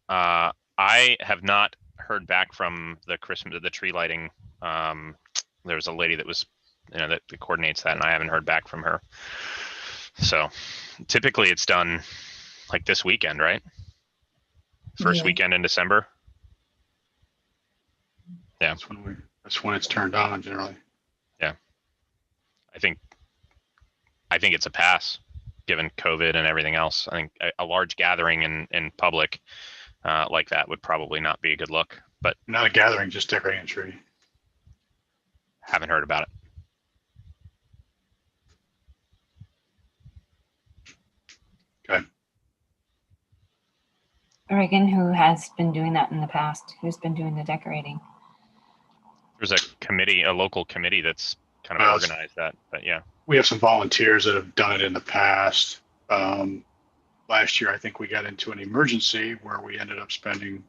I have not heard back from the tree lighting. There was a lady that was, that coordinates that, and I haven't heard back from her. So typically it's done like this weekend, right? First weekend in December. Yeah. That's when it's turned on generally. Yeah. I think it's a pass given COVID and everything else. I think a large gathering in public like that would probably not be a good look, but not a gathering, just decorating a tree. Haven't heard about it. Okay. Oregon, who has been doing that in the past? Who's been doing the decorating? There's a local committee that's kind of organized that, but yeah. We have some volunteers that have done it in the past. Last year, I think we got into an emergency where we ended up spending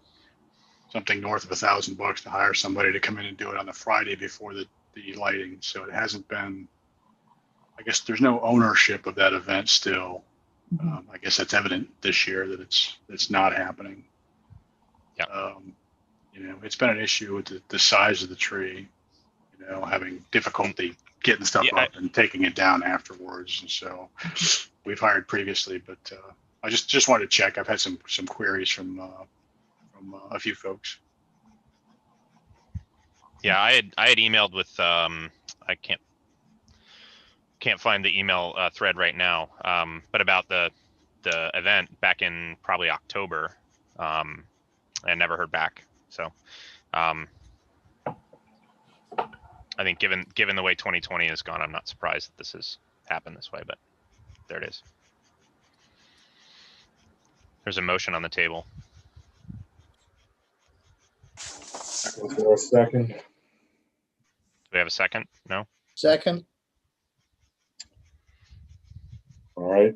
something north of $1,000 to hire somebody to come in and do it on the Friday before the lighting. So it hasn't been, I guess there's no ownership of that event still. I guess that's evident this year that it's not happening. Yeah. It's been an issue with the size of the tree, having difficulty getting stuff up and taking it down afterwards. And so we've hired previously, but I just wanted to check. I've had some queries from a few folks. Yeah, I had emailed with I can't find the email thread right now, but about the event back in probably October, and never heard back. So I think given the way 2020 has gone, I'm not surprised that this has happened this way, but there it is. There's a motion on the table. Is there a second? Do we have a second? No? Second, All right.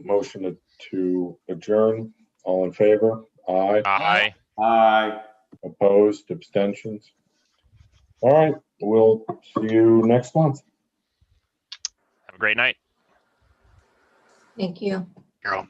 Motion to adjourn. All in favor? Aye. Aye. Aye. Opposed? Abstentions? All right. We'll see you next month. Have a great night. Thank you. Carol.